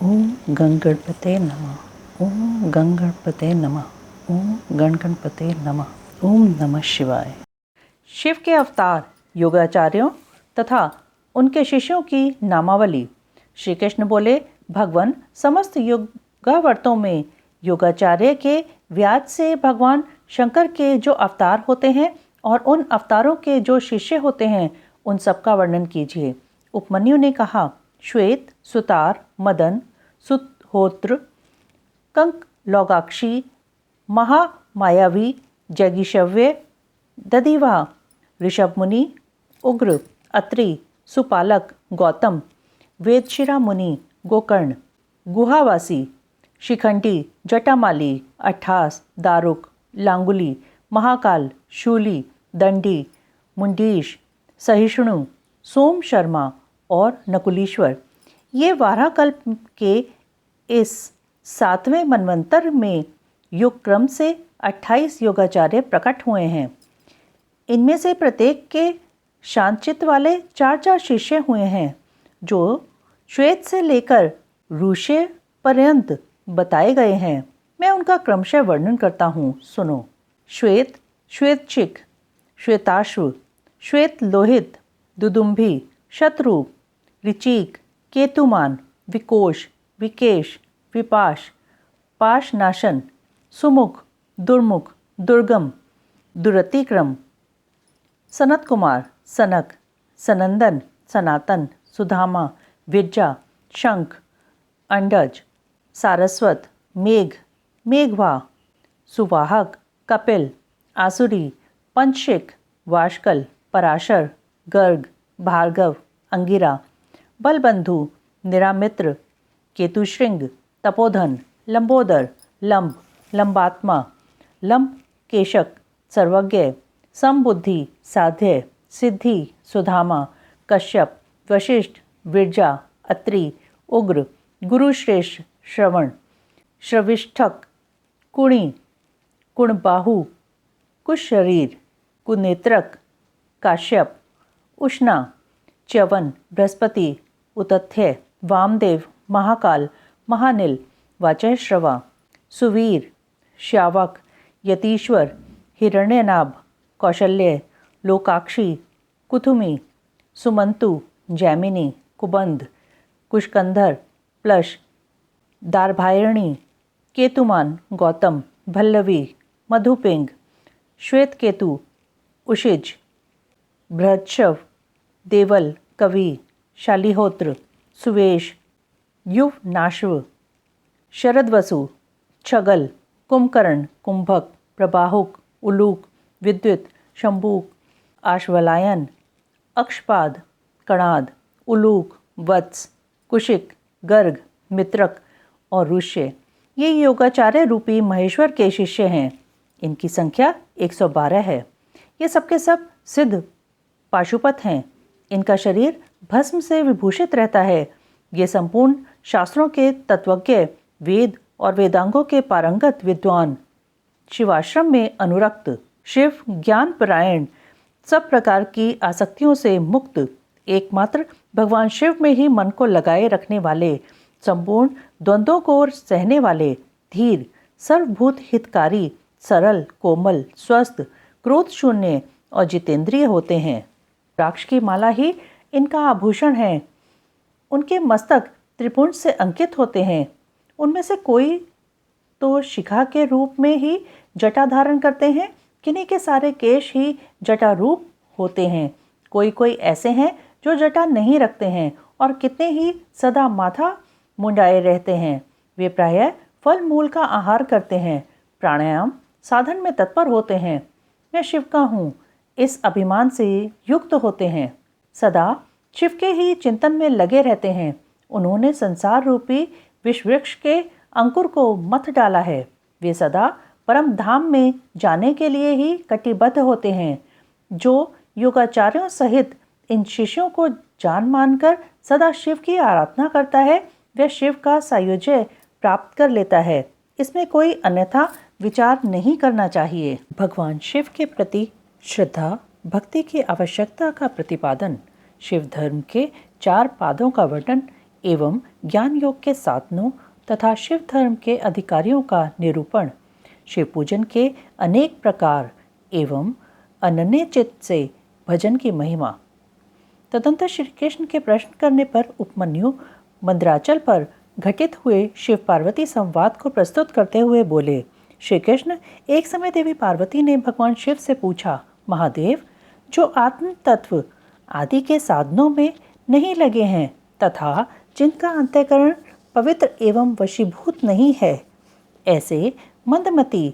ओम गणगणपते नमः। ओम गणगणपते नमः। ओम गणगणपते नमः। ओम नमः शिवाय। शिव के अवतार, योगाचार्यों तथा उनके शिष्यों की नामावली। श्री कृष्ण बोले, भगवान समस्त योगावर्तों में योगाचार्य के व्याज से भगवान शंकर के जो अवतार होते हैं और उन अवतारों के जो शिष्य होते हैं उन सबका वर्णन कीजिए। उपमन्यु ने कहा, श्वेत, सुतार, मदन, सुहोत्र, कंक लोगाक्षी, महामायावी, जगिशव्य, दधिवा, ऋषभ मुनि, उग्र, अत्रि, सुपालक, गौतम, वेदशिरा मुनि, गोकर्ण, गुहावासी, शिखंडी, जटामाली, अट्ठास, दारुक, लांगुली, महाकाल, शूली, दंडी, मुंडीश, सहिष्णु, सोम शर्मा और नकुलीश्वर। ये वाराकल्प के इस 7वें मनवंतर में युग क्रम से 28 योगाचार्य प्रकट हुए हैं। इनमें से प्रत्येक के शांतचित्त वाले 4-4 शिष्य हुए हैं, जो श्वेत से लेकर ऋष्य पर्यंत बताए गए हैं। मैं उनका क्रमशः वर्णन करता हूँ, सुनो। श्वेत, श्वेतचिक, श्वेताश्व, श्वेत लोहित, दुदुम्भी, शत्रु, ऋचीक, केतुमान, विकोश, विकेश, विपाश, पाशनाशन, सुमुख, दुर्मुख, दुर्गम, दुरतिक्रम, सनत कुमार, सनक, सनंदन, सनातन, सुधामा, विरजा, शंख, अंडज, सारस्वत, मेघ, मेघवा, सुवाहक, कपिल, आसुरी, पंचशिक, वाशकल, पराशर, गर्ग, भार्गव, अंगिरा, बलबंधु, निरामित्र, केतुश्रृंग, तपोधन, लंबोदर, लंब, लंबात्मा, लंब केशक, सर्वज्ञ, समबुद्धि, साध्य, सिद्धि, सुधामा, कश्यप, वशिष्ठ, विरजा, अत्रि, उग्र, गुरुश्रेष्ठ, श्रवण, श्रविष्ठक, कुणी, कुणबाहु, कुशरीर, कुनेत्रक, काश्यप, उष्णा, च्यवन, बृहस्पति, उतथ्य, वामदेव, महाकाल, महानिल, वाचश्रवा, सुवीर, श्यावक, यतीश्वर, हिरण्यनाभ, कौशल्य, लोकाक्षी, कुथुमी, सुमंतु, जैमिनी, कुबंध, कुशकंधर, प्लश, दारभायणी, केतुमान, गौतम, भल्लवी, मधुपिंग, श्वेतकेतु, उशिज, बृहत्शव, देवल, कवि, शालिहोत्र, सुवेश, युवनाश्व, शरदवसु, छगल, कुंभकर्ण, कुंभक, प्रबाहुक, उलूक, विद्युत, शंभूक, आश्वलायन, अक्षपाद, कणाद, उलूक, वत्स, कुशिक, गर्ग, मित्रक और ऋष्य। ये योगाचार्य रूपी महेश्वर के शिष्य हैं। इनकी संख्या 112 है। ये सबके सब सिद्ध पाशुपत हैं। इनका शरीर भस्म से विभूषित रहता है। ये संपूर्ण शास्त्रों के तत्वज्ञ, वेद और वेदांगों के पारंगत विद्वान, शिवाश्रम में अनुरक्त, शिव ज्ञान परायण, सब प्रकार की आसक्तियों से मुक्त, एकमात्र भगवान शिव में ही मन को लगाए रखने वाले, संपूर्ण द्वंद्वों को सहने वाले, धीर, सर्वभूत हितकारी, सरल, कोमल, स्वस्थ, क्रोध शून्य और जितेंद्रिय होते हैं। रुद्राक्ष की माला ही इनका आभूषण है। उनके मस्तक त्रिपुंड से अंकित होते हैं। उनमें से कोई तो शिखा के रूप में ही जटा धारण करते हैं, किन्हीं के सारे केश ही जटा रूप होते हैं। कोई कोई ऐसे हैं जो जटा नहीं रखते हैं और कितने ही सदा माथा मुंडाए रहते हैं। वे प्रायः फल मूल का आहार करते हैं, प्राणायाम साधन में तत्पर होते हैं। मैं शिव का हूँ, इस अभिमान से युक्त होते हैं। सदा शिव के ही चिंतन में लगे रहते हैं। उन्होंने संसार रूपी विषवृक्ष के अंकुर को मथ डाला है। वे सदा परम धाम में जाने के लिए ही कटिबद्ध होते हैं। जो योगाचार्यों सहित इन शिष्यों को जान मानकर सदा शिव की आराधना करता है, वह शिव का सायुज्य प्राप्त कर लेता है। इसमें कोई अन्यथा विचार नहीं करना चाहिए। भगवान शिव के प्रति श्रद्धा भक्ति की आवश्यकता का प्रतिपादन, शिव धर्म के 4 पादों का वर्णन एवं ज्ञान योग के साधनों तथा शिव धर्म के अधिकारियों का निरूपण, शिव पूजन के अनेक प्रकार एवं अनन्य चित्त से भजन की महिमा। तदंतर श्री कृष्ण के प्रश्न करने पर उपमन्यु मंदराचल पर घटित हुए शिव पार्वती संवाद को प्रस्तुत करते हुए बोले, श्री कृष्ण, एक समय देवी पार्वती ने भगवान शिव से पूछा, महादेव, जो आत्म तत्व आदि के साधनों में नहीं लगे हैं तथा जिनका अंतःकरण पवित्र एवं वशीभूत नहीं है, ऐसे मंदमती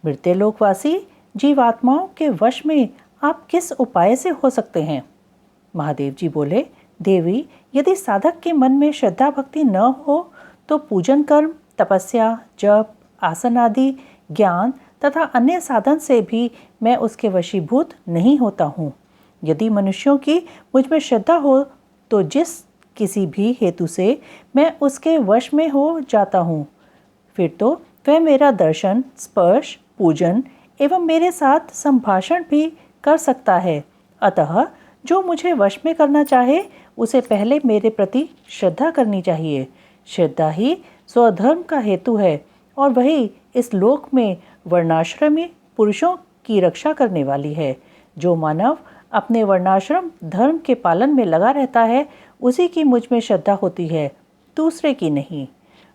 मृत्युलोकवासी जीवात्माओं के वश में आप किस उपाय से हो सकते हैं? महादेव जी बोले, देवी, यदि साधक के मन में श्रद्धा भक्ति न हो तो पूजन कर्म, तपस्या, जप, आसन आदि ज्ञान तथा अन्य साधन से भी मैं उसके वशीभूत नहीं होता हूँ। यदि मनुष्यों की मुझ में श्रद्धा हो तो जिस किसी भी हेतु से मैं उसके वश में हो जाता हूँ, फिर तो वह मेरा दर्शन, स्पर्श, पूजन एवं मेरे साथ संभाषण भी कर सकता है। अतः जो मुझे वश में करना चाहे उसे पहले मेरे प्रति श्रद्धा करनी चाहिए। श्रद्धा ही स्वधर्म का हेतु है और वही इस लोक में वर्णाश्रमी पुरुषों की रक्षा करने वाली है। जो मानव अपने वर्णाश्रम धर्म के पालन में लगा रहता है, उसी की मुझ में श्रद्धा होती है, दूसरे की नहीं।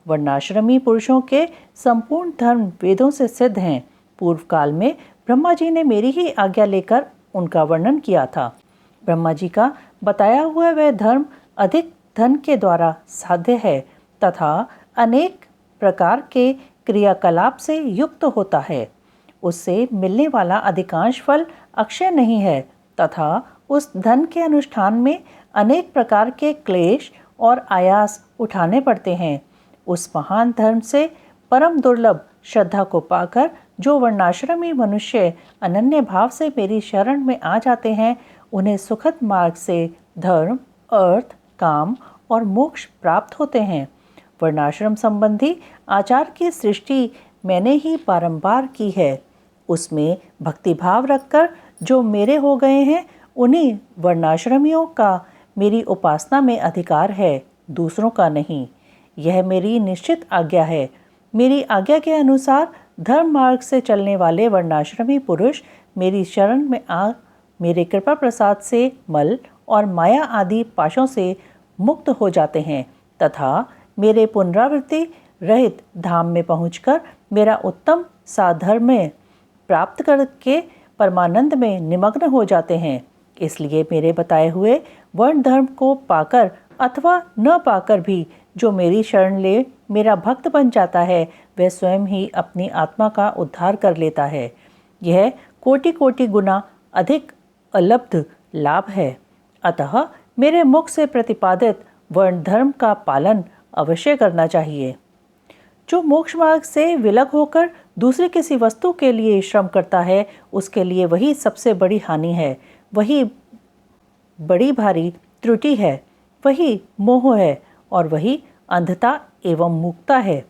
वर्णाश्रमी पुरुषों के संपूर्ण धर्म वेदों से सिद्ध हैं। पूर्व काल में ब्रह्मा जी ने मेरी ही आज्ञा लेकर उनका वर्णन किया था। ब्रह्मा जी का बताया हुआ वह धर्म अधिक धन के द्वारा साध्य है तथा अनेक प्रकार के क्रियाकलाप से युक्त होता है। उससे मिलने वाला अधिकांश फल अक्षय नहीं है तथा उस धन के अनुष्ठान में अनेक प्रकार के क्लेश और आयास उठाने पड़ते हैं। उस महान धर्म से परम दुर्लभ श्रद्धा को पाकर जो वर्णाश्रमी मनुष्य अनन्य भाव से मेरी शरण में आ जाते हैं, उन्हें सुखद मार्ग से धर्म, अर्थ, काम और मोक्ष प्राप्त होते हैं। वर्णाश्रम संबंधी आचार की सृष्टि मैंने ही बारंबार की है। उसमें भक्तिभाव रखकर जो मेरे हो गए हैं, उन्हीं वर्णाश्रमियों का मेरी उपासना में अधिकार है, दूसरों का नहीं। यह मेरी निश्चित आज्ञा है। मेरी आज्ञा के अनुसार धर्म मार्ग से चलने वाले वर्णाश्रमी पुरुष मेरी शरण में आ मेरे कृपा प्रसाद से मल और माया आदि पाशों से मुक्त हो जाते हैं तथा मेरे पुनरावृत्ति रहित धाम में पहुंचकर मेरा उत्तम साधर्म प्राप्त करके परमानंद में निमग्न हो जाते हैं। इसलिए मेरे बताए हुए वर्ण धर्म को पाकर अथवा न पाकर भी जो मेरी शरण ले मेरा भक्त बन जाता है, वह स्वयं ही अपनी आत्मा का उद्धार कर लेता है। यह कोटि कोटि गुना अधिक अलब्ध लाभ है। अतः मेरे मुख से प्रतिपादित वर्ण धर्म का पालन अवश्य करना चाहिए। जो मोक्ष मार्ग से विलग होकर दूसरी किसी वस्तु के लिए श्रम करता है, उसके लिए वही सबसे बड़ी हानि है, वही बड़ी भारी त्रुटि है, वही मोह है और वही अंधता एवं मूकता है।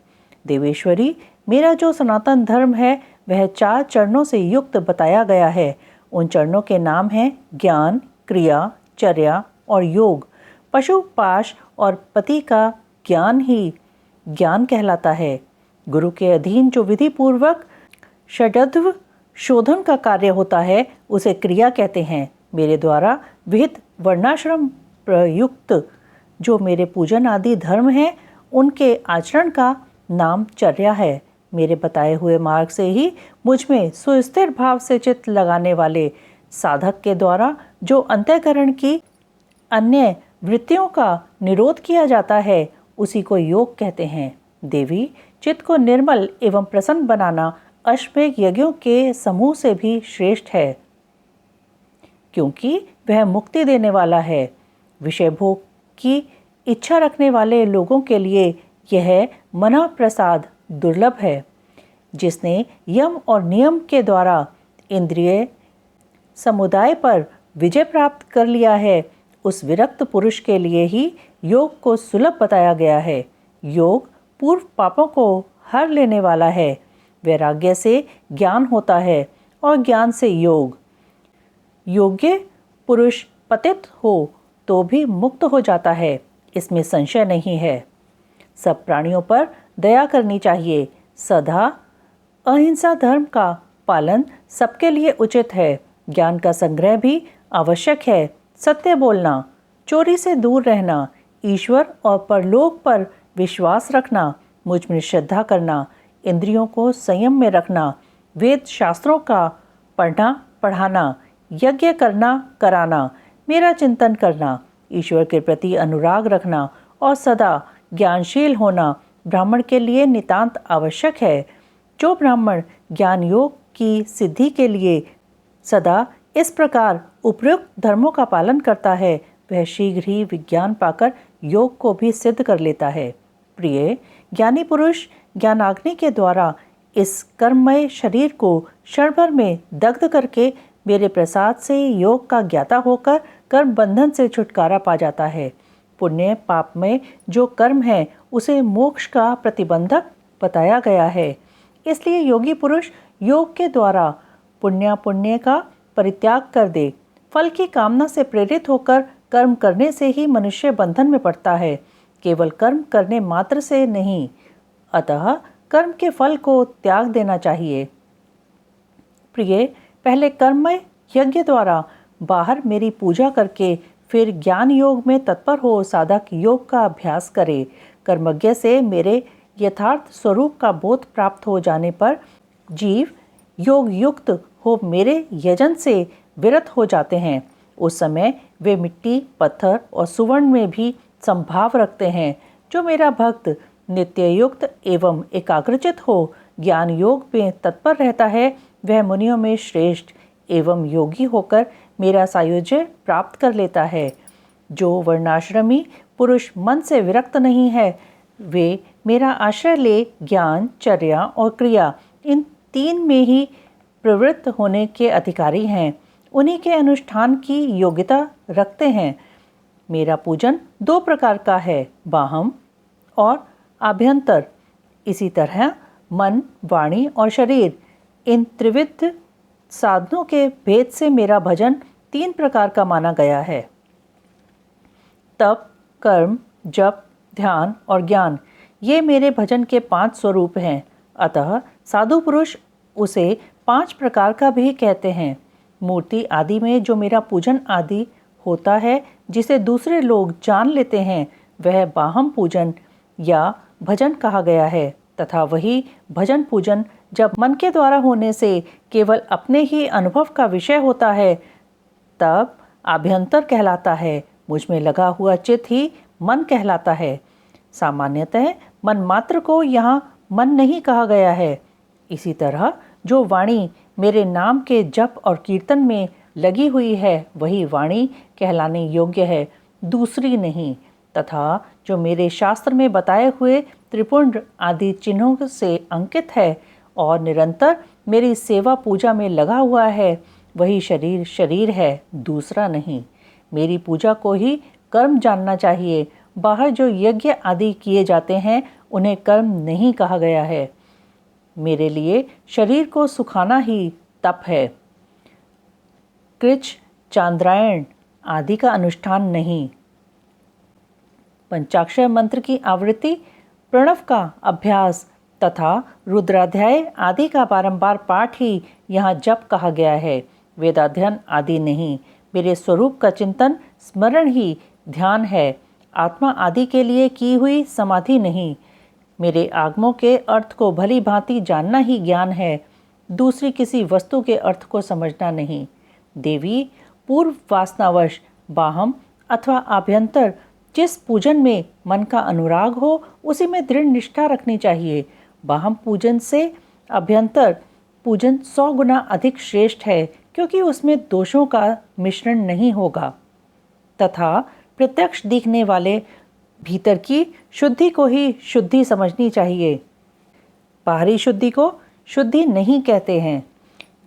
देवेश्वरी, मेरा जो सनातन धर्म है वह 4 चरणों से युक्त बताया गया है। उन चरणों के नाम हैं ज्ञान, क्रिया, चर्या और योग। पशु, पाश और पति का ज्ञान ही ज्ञान कहलाता है। गुरु के अधीन जो विधि पूर्वक षड्व शोधन का कार्य होता है, उसे क्रिया कहते हैं। मेरे द्वारा विहित वर्णाश्रम प्रयुक्त जो मेरे पूजन आदि धर्म हैं, उनके आचरण का नाम चर्या है। मेरे बताए हुए मार्ग से ही मुझ में सुस्थिर भाव से चित्त लगाने वाले साधक के द्वारा जो अंतःकरण की अन्य वृत्तियों का निरोध किया जाता है, उसी को योग कहते हैं। देवी, चित्त को निर्मल एवं प्रसन्न बनाना अश्वमेध यज्ञों के समूह से भी श्रेष्ठ है, क्योंकि वह मुक्ति देने वाला है। विषय भोग की इच्छा रखने वाले लोगों के लिए यह मन प्रसाद दुर्लभ है। जिसने यम और नियम के द्वारा इंद्रिय समुदाय पर विजय प्राप्त कर लिया है, उस विरक्त पुरुष के लिए ही योग को सुलभ बताया गया है। योग पूर्व पापों को हर लेने वाला है। वैराग्य से ज्ञान होता है और ज्ञान से योग। योग्य पुरुष पतित हो तो भी मुक्त हो जाता है। इसमें संशय नहीं है। सब प्राणियों पर दया करनी चाहिए। सदा अहिंसा धर्म का पालन सबके लिए उचित है। ज्ञान का संग्रह भी आवश्यक है। सत्य बोलना, चोरी से दूर रहना, ईश्वर और परलोक पर विश्वास रखना, मुझ में श्रद्धा करना, इंद्रियों को संयम में रखना, वेद शास्त्रों का पढ़ना पढ़ाना, यज्ञ करना कराना, मेरा चिंतन करना, ईश्वर के प्रति अनुराग रखना और सदा ज्ञानशील होना ब्राह्मण के लिए नितांत आवश्यक है। जो ब्राह्मण ज्ञान योग की सिद्धि के लिए सदा इस प्रकार उपयुक्त धर्मों का पालन करता है, वह शीघ्र ही विज्ञान पाकर योग को भी सिद्ध कर लेता है। प्रिय, ज्ञानी पुरुष ज्ञानाग्नि के द्वारा इस कर्ममय शरीर को क्षण भर में दग्ध करके मेरे प्रसाद से योग का ज्ञाता होकर कर्म बंधन से छुटकारा पा जाता है। पुण्य पाप में जो कर्म है उसे मोक्ष का प्रतिबंधक बताया गया है। इसलिए योगी पुरुष योग के द्वारा पुण्य का परित्याग कर दे। फल की कामना से प्रेरित होकर कर्म करने से ही मनुष्य बंधन में पड़ता है, केवल कर्म करने मात्र से नहीं। अतः कर्म के फल को त्याग देना चाहिए। प्रिय, पहले कर्ममय यज्ञ द्वारा बाहर मेरी पूजा करके फिर ज्ञान योग में तत्पर हो साधक योग का अभ्यास करे। कर्मज्ञ से मेरे यथार्थ स्वरूप का बोध प्राप्त हो जाने पर जीव योग युक्त हो मेरे यजन से विरत हो जाते हैं। उस समय वे मिट्टी, पत्थर और सुवर्ण में भी संभाव रखते हैं। जो मेरा भक्त नित्य युक्त एवं एकाग्रचित हो ज्ञान योग में तत्पर रहता है, वह मुनियों में श्रेष्ठ एवं योगी होकर मेरा सायुज्य प्राप्त कर लेता है। जो वर्णाश्रमी पुरुष मन से विरक्त नहीं है, वे मेरा आश्रय ले ज्ञान, चर्या और क्रिया इन तीन में ही प्रवृत्त होने के अधिकारी हैं। उन्हीं के अनुष्ठान की योग्यता रखते हैं। मेरा पूजन दो प्रकार का है, बाह्य और आभ्यंतर। इसी तरह मन, वाणी और शरीर, इन त्रिविध साधनों के भेद से मेरा भजन तीन प्रकार का माना गया है। तप, कर्म, जप, ध्यान और ज्ञान, ये मेरे भजन के 5 स्वरूप हैं। अतः साधु पुरुष उसे 5 प्रकार का भी कहते हैं। मूर्ति आदि में जो मेरा पूजन आदि होता है, जिसे दूसरे लोग जान लेते हैं, वह बाह्य पूजन या भजन कहा गया है। तथा वही भजन पूजन जब मन के द्वारा होने से केवल अपने ही अनुभव का विषय होता है, तब आभ्यंतर कहलाता है। मुझ में लगा हुआ चित्त ही मन कहलाता है। सामान्यतः मन मात्र को यहाँ मन नहीं कहा गया है। इसी तरह जो वाणी मेरे नाम के जप और कीर्तन में लगी हुई है, वही वाणी कहलाने योग्य है, दूसरी नहीं। तथा जो मेरे शास्त्र में बताए हुए त्रिपुंड आदि चिन्हों से अंकित है और निरंतर मेरी सेवा पूजा में लगा हुआ है, वही शरीर है, दूसरा नहीं। मेरी पूजा को ही कर्म जानना चाहिए। बाहर जो यज्ञ आदि किए जाते हैं, उन्हें कर्म नहीं कहा गया है। मेरे लिए शरीर को सुखाना ही तप है, कृच, चांद्रायण आदि का अनुष्ठान नहीं। पंचाक्षर मंत्र की आवृत्ति, प्रणव का अभ्यास तथा रुद्राध्याय आदि का बारंबार पाठ ही यहाँ जप कहा गया है, वेदाध्ययन आदि नहीं। मेरे स्वरूप का चिंतन स्मरण ही ध्यान है, आत्मा आदि के लिए की हुई समाधि नहीं। मेरे आगमों के अर्थ को भली भांति जानना ही ज्ञान है, दूसरी किसी वस्तु के अर्थ को समझना नहीं। देवी, पूर्व वासनावश बाह्य अथवा आभ्यंतर जिस पूजन में मन का अनुराग हो, उसी में दृढ़ निष्ठा रखनी चाहिए। बाह्य पूजन से अभ्यंतर पूजन 100 गुना अधिक श्रेष्ठ है, क्योंकि उसमें दोषों का मिश्रण नहीं होगा तथा प्रत्यक्ष दिखने वाले भीतर की शुद्धि को ही शुद्धि समझनी चाहिए। बाहरी शुद्धि को शुद्धि नहीं कहते हैं।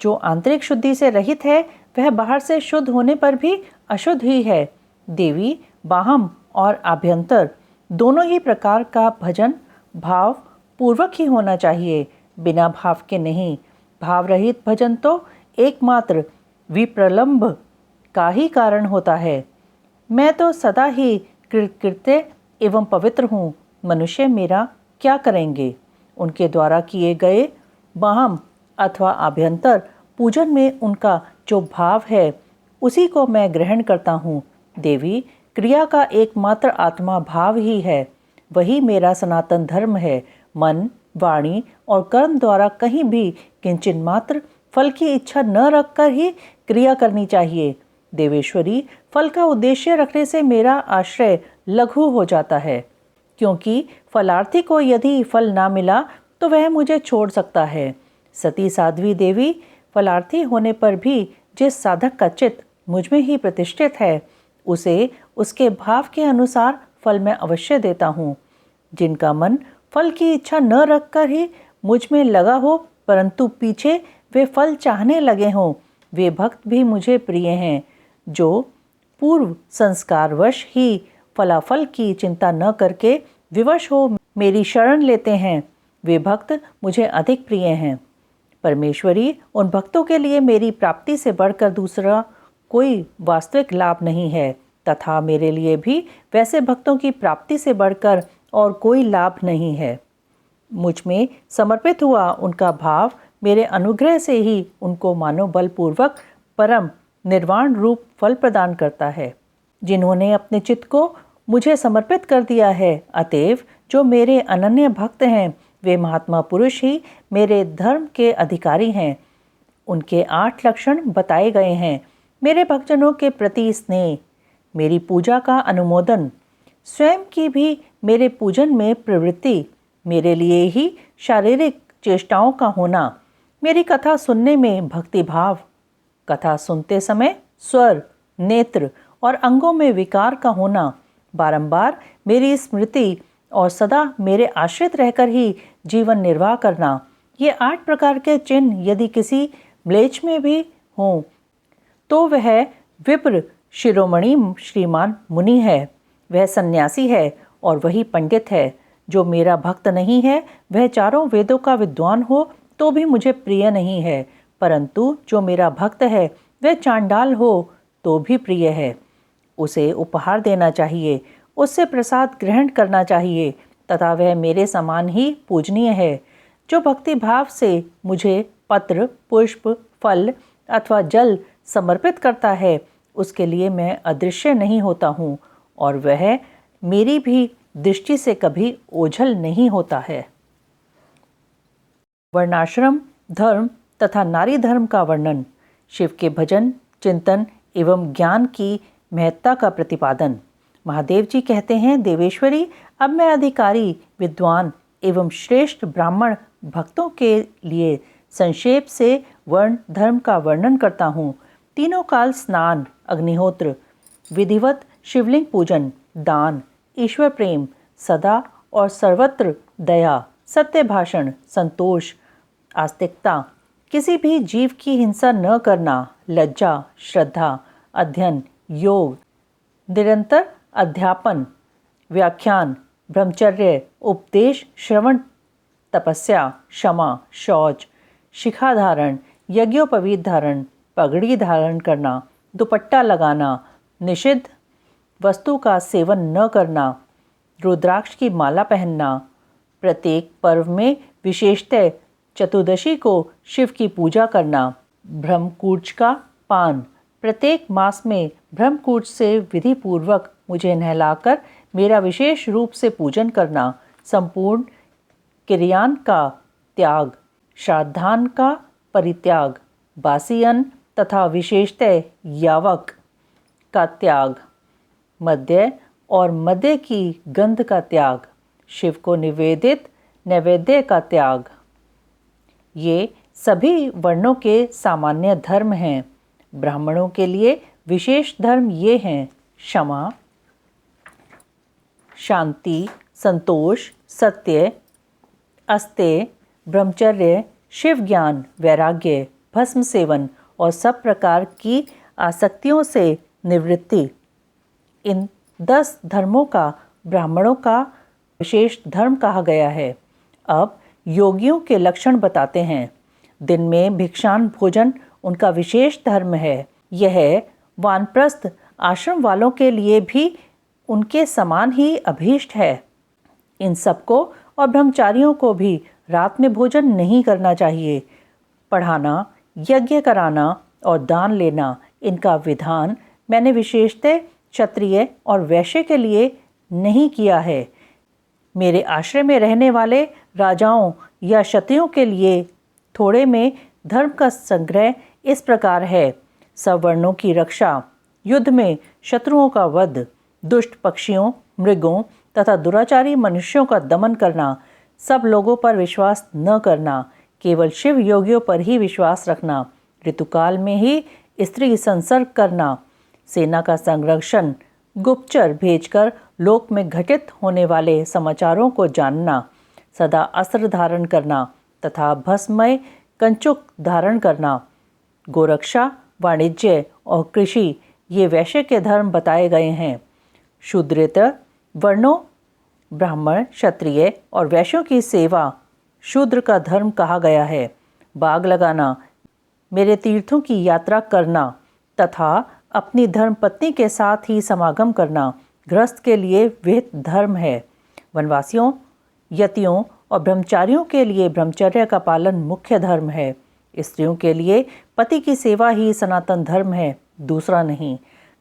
जो आंतरिक शुद्धि से रहित है, वह बाहर से शुद्ध होने पर भी अशुद्ध ही है। देवी, बाह्य और आभ्यंतर दोनों ही प्रकार का भजन भाव पूर्वक ही होना चाहिए, बिना भाव के नहीं। भाव रहित भजन तो एकमात्र विप्रलंभ का ही कारण होता है। मैं तो सदा ही कृत्य एवं पवित्र हूँ, मनुष्य मेरा क्या करेंगे? उनके द्वारा किए गए बाह्य अथवा आभ्यंतर पूजन में उनका जो भाव है उसी को मैं ग्रहण करता हूँ। देवी, क्रिया का एकमात्र आत्मा भाव ही है, वही मेरा सनातन धर्म है। मन, वाणी और कर्म द्वारा कहीं भी किंचित मात्र फल की इच्छा न रखकर ही क्रिया करनी चाहिए। देवेश्वरी, फल का उद्देश्य रखने से मेरा आश्रय लघु हो जाता है, क्योंकि फलार्थी को यदि फल ना मिला तो वह मुझे छोड़ सकता है। सती साध्वी देवी, फलार्थी होने पर भी जिस साधक का चित्त मुझ में ही प्रतिष्ठित है, उसे उसके भाव के अनुसार फल मैं अवश्य देता हूँ। जिनका मन फल की इच्छा न रखकर ही मुझ में लगा हो, परंतु पीछे वे फल चाहने लगे हों, वे भक्त भी मुझे प्रिय हैं। जो पूर्व संस्कारवश ही फलाफल की चिंता न करके विवश हो मेरी शरण लेते हैं, वे भक्त मुझे अधिक प्रिय हैं। परमेश्वरी, उन भक्तों के लिए मेरी प्राप्ति से बढ़कर दूसरा कोई वास्तविक लाभ नहीं है, तथा मेरे लिए भी वैसे भक्तों की प्राप्ति से बढ़कर और कोई लाभ नहीं है। मुझ में समर्पित हुआ उनका भाव मेरे अनुग्रह से ही उनको मानव बलपूर्वक परम निर्वाण रूप फल प्रदान करता है। जिन्होंने अपने चित्त को मुझे समर्पित कर दिया है, अतएव जो मेरे अनन्य भक्त हैं, वे महात्मा पुरुष ही मेरे धर्म के अधिकारी हैं। उनके 8 लक्षण बताए गए हैं। मेरे भक्तजनों के प्रति स्नेह, मेरी पूजा का अनुमोदन, स्वयं की भी मेरे पूजन में प्रवृत्ति, मेरे लिए ही शारीरिक चेष्टाओं का होना, मेरी कथा सुनने में भक्ति भाव, कथा सुनते समय स्वर, नेत्र और अंगों में विकार का होना, बारंबार मेरी स्मृति और सदा मेरे आश्रित रहकर ही जीवन निर्वाह करना, ये 8 प्रकार के चिन्ह यदि किसी म्लेच्छ में भी हों तो वह विप्र शिरोमणि श्रीमान मुनि है, वह सन्यासी है और वही पंडित है। जो मेरा भक्त नहीं है वह चारों वेदों का विद्वान हो तो भी मुझे प्रिय नहीं है, परंतु जो मेरा भक्त है वह चांडाल हो तो भी प्रिय है। उसे उपहार देना चाहिए, उससे प्रसाद ग्रहण करना चाहिए तथा वह मेरे समान ही पूजनीय है। जो भक्ति भाव से मुझे पत्र, पुष्प, फल अथवा जल समर्पित करता है, उसके लिए मैं अदृश्य नहीं होता हूँ और वह मेरी भी दृष्टि से कभी ओझल नहीं होता है। वर्णाश्रम धर्म तथा नारी धर्म का वर्णन, शिव के भजन, चिंतन एवं ज्ञान की महत्ता का प्रतिपादन। महादेव जी कहते हैं, देवेश्वरी, अब मैं अधिकारी, विद्वान एवं श्रेष्ठ ब्राह्मण भक्तों के लिए संक्षेप से वर्ण धर्म का वर्णन करता हूँ। तीनों काल स्नान, अग्निहोत्र, विधिवत शिवलिंग पूजन, दान, ईश्वर प्रेम, सदा और सर्वत्र दया, सत्य भाषण, संतोष, आस्तिकता, किसी भी जीव की हिंसा न करना, लज्जा, श्रद्धा, अध्ययन, योग, निरंतर अध्यापन, व्याख्यान, ब्रह्मचर्य, उपदेश, श्रवण, तपस्या, क्षमा, शौच, शिखा धारण, यज्ञोपवीत धारण, पगड़ी धारण करना, दुपट्टा लगाना, निषिद्ध वस्तु का सेवन न करना, रुद्राक्ष की माला पहनना, प्रत्येक पर्व में विशेषतः चतुर्दशी को शिव की पूजा करना, ब्रह्मकूर्ज का पान, प्रत्येक मास में ब्रह्मकूर्ज से विधि पूर्वक मुझे नहलाकर मेरा विशेष रूप से पूजन करना, संपूर्ण किरियान का त्याग, श्राद्धान का परित्याग, बासी अन्न तथा विशेषतः यावक का त्याग, मद्य और मद्य की गंध का त्याग, शिव को निवेदित नैवेद्य का त्याग, ये सभी वर्णों के सामान्य धर्म हैं। ब्राह्मणों के लिए विशेष धर्म ये हैं: क्षमा, शांति, संतोष, सत्य, अस्तेय, ब्रह्मचर्य, शिव ज्ञान, वैराग्य, भस्म सेवन और सब प्रकार की आसक्तियों से निवृत्ति। इन 10 धर्मों का ब्राह्मणों का विशेष धर्म कहा गया है। अब योगियों के लक्षण बताते हैं। दिन में भिक्षान भोजन उनका विशेष धर्म है। यह वानप्रस्थ आश्रम वालों के लिए भी उनके समान ही अभीष्ट है। इन सबको और ब्रह्मचारियों को भी रात में भोजन नहीं करना चाहिए। पढ़ाना, यज्ञ कराना और दान लेना, इनका विधान मैंने विशेषतः क्षत्रिय और वैश्य के लिए नहीं किया है। मेरे आश्रय में रहने वाले राजाओं या क्षत्रियों के लिए थोड़े में धर्म का संग्रह इस प्रकार है: सवर्णों की रक्षा, युद्ध में शत्रुओं का वध, दुष्ट पक्षियों, मृगों तथा दुराचारी मनुष्यों का दमन करना, सब लोगों पर विश्वास न करना, केवल शिव योगियों पर ही विश्वास रखना, ऋतुकाल में ही स्त्री संसर्ग करना, सेना का संरक्षण, गुप्तचर भेजकर लोक में घटित होने वाले समाचारों को जानना, सदा अस्त्र धारण करना तथा भस्ममय कंचुक धारण करना, गोरक्षा, वाणिज्य और कृषि, ये वैश्य के धर्म बताए गए हैं। शूद्रेतर वर्णों, ब्राह्मण, क्षत्रिय और वैश्यों की सेवा शूद्र का धर्म कहा गया है। बाग लगाना, मेरे तीर्थों की यात्रा करना तथा अपनी धर्मपत्नी के साथ ही समागम करना गृहस्थ के लिए विहित धर्म है। वनवासियों, यतियों और ब्रह्मचारियों के लिए ब्रह्मचर्य का पालन मुख्य धर्म है। स्त्रियों के लिए पति की सेवा ही सनातन धर्म है, दूसरा नहीं।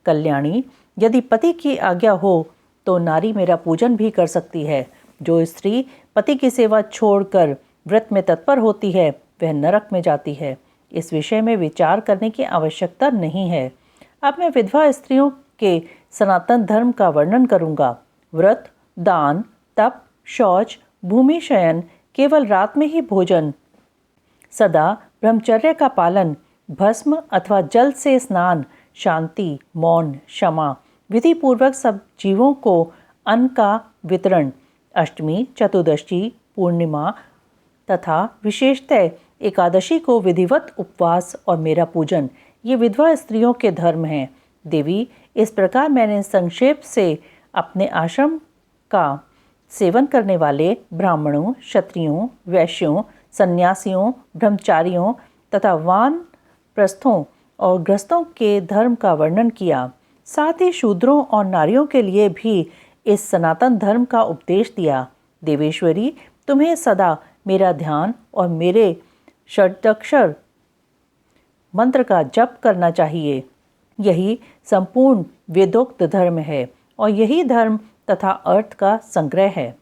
कल्याणी, यदि पति की आज्ञा हो तो नारी मेरा पूजन भी कर सकती है। जो स्त्री पति की सेवा छोड़कर व्रत में तत्पर होती है वह नरक में जाती है। इस विषय में विचार करने की आवश्यकता नहीं है। अब मैं विधवा स्त्रियों के सनातन धर्म का वर्णन करूंगा। व्रत, दान, तप, शौच, भूमि शयन, केवल रात में ही भोजन, सदा ब्रह्मचर्य का पालन, भस्म अथवा जल से स्नान, शांति, मौन, क्षमा, विधि पूर्वक सब जीवों को अन्न का वितरण, अष्टमी, चतुर्दशी, पूर्णिमा तथा विशेषतः एकादशी को विधिवत उपवास और मेरा पूजन, ये विधवा स्त्रियों के धर्म हैं। देवी, इस प्रकार मैंने संक्षेप से अपने आश्रम का सेवन करने वाले ब्राह्मणों, क्षत्रियों, वैश्यों, सन्यासियों, ब्रह्मचारियों तथा वानप्रस्थों और गृहस्थों के धर्म का वर्णन किया। साथ ही शूद्रों और नारियों के लिए भी इस सनातन धर्म का उपदेश दिया। देवेश्वरी, तुम्हें सदा मेरा ध्यान और मेरे षडाक्षर मंत्र का जप करना चाहिए। यही संपूर्ण वेदोक्त धर्म है और यही धर्म तथा अर्थ का संग्रह है।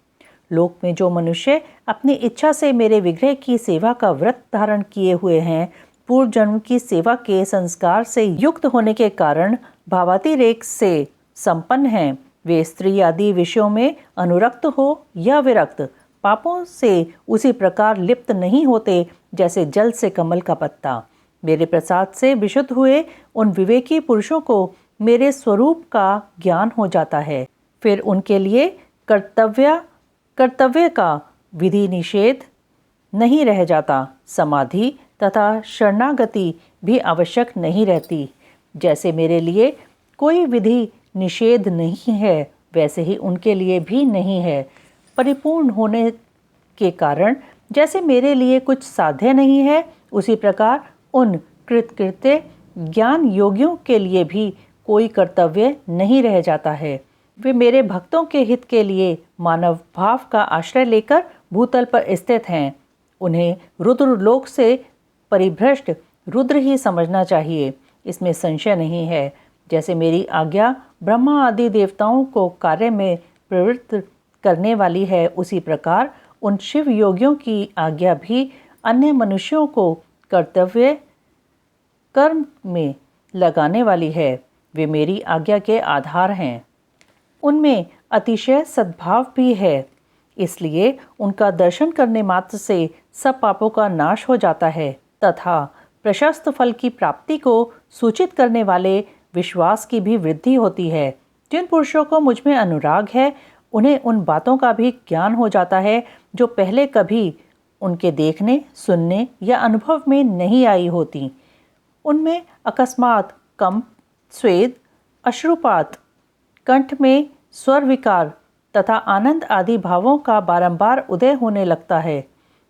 लोक में जो मनुष्य अपनी इच्छा से मेरे विग्रह की सेवा का व्रत धारण किए हुए हैं, पूर्व जन्म की सेवा के संस्कार से युक्त होने के कारण भावातिरेक से संपन्न हैं, वे स्त्री आदि विषयों में अनुरक्त हो या विरक्त, पापों से उसी प्रकार लिप्त नहीं होते जैसे जल से कमल का पत्ता। मेरे प्रसाद से विशुद्ध हुए उन विवेकी पुरुषों को मेरे स्वरूप का ज्ञान हो जाता है। फिर उनके लिए कर्तव्य का विधि निषेध नहीं रह जाता। समाधि तथा शरणागति भी आवश्यक नहीं रहती। जैसे मेरे लिए कोई विधि निषेध नहीं है, वैसे ही उनके लिए भी नहीं है। परिपूर्ण होने के कारण जैसे मेरे लिए कुछ साध्य नहीं है, उसी प्रकार उन कृतकृत्य ज्ञान योगियों के लिए भी कोई कर्तव्य नहीं रह जाता है। वे मेरे भक्तों के हित के लिए मानव भाव का आश्रय लेकर भूतल पर स्थित हैं। उन्हें रुद्र लोक से परिभ्रष्ट रुद्र ही समझना चाहिए, इसमें संशय नहीं है। जैसे मेरी आज्ञा ब्रह्मा आदि देवताओं को कार्य में प्रवृत्त करने वाली है, उसी प्रकार उन शिव योगियों की आज्ञा भी अन्य मनुष्यों को कर्तव्य कर्म में लगाने वाली है। वे मेरी आज्ञा के आधार हैं। उनमें अतिशय सद्भाव भी है, इसलिए उनका दर्शन करने मात्र से सब पापों का नाश हो जाता है तथा प्रशस्त फल की प्राप्ति को सूचित करने वाले विश्वास की भी वृद्धि होती है। जिन पुरुषों को मुझ में अनुराग है, उन्हें उन बातों का भी ज्ञान हो जाता है जो पहले कभी उनके देखने, सुनने या अनुभव में नहीं आई होती। उनमें अकस्मात कंप, स्वेद, अश्रुपात, कंठ में स्वर विकार तथा आनंद आदि भावों का बारंबार उदय होने लगता है।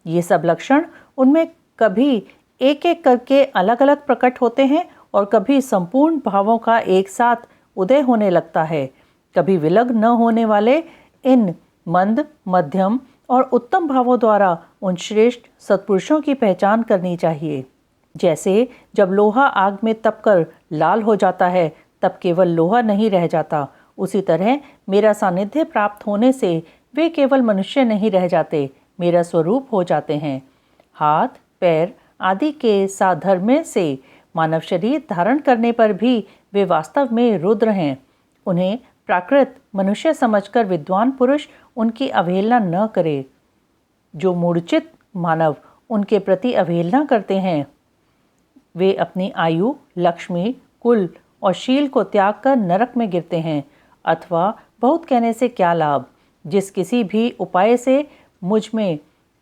ये सब लक्षण उनमें कभी एक एक करके अलग अलग प्रकट होते हैं और कभी संपूर्ण भावों का एक साथ उदय होने लगता है। कभी विलग न होने वाले इन मंद, मध्यम और उत्तम भावों द्वारा उन श्रेष्ठ सत्पुरुषों की पहचान करनी चाहिए। जैसे जब लोहा आग में तपकर लाल हो जाता है, तब केवल लोहा नहीं रह जाता, उसी तरह मेरा सानिध्य प्राप्त होने से वे केवल मनुष्य नहीं रह जाते, मेरा स्वरूप हो जाते हैं। हाथ, पैर आदि के साधर्म्य से मानव शरीर धारण करने पर भी वे वास्तव में रुद्र हैं। उन्हें प्राकृत मनुष्य समझकर विद्वान पुरुष उनकी अवहेलना न करे। जो मूढ़चित्त मानव उनके प्रति अवहेलना करते हैं, वे अपनी आयु, लक्ष्मी, कुल और शील को त्याग कर नरक में गिरते हैं। अथवा बहुत कहने से क्या लाभ, जिस किसी भी उपाय से मुझ में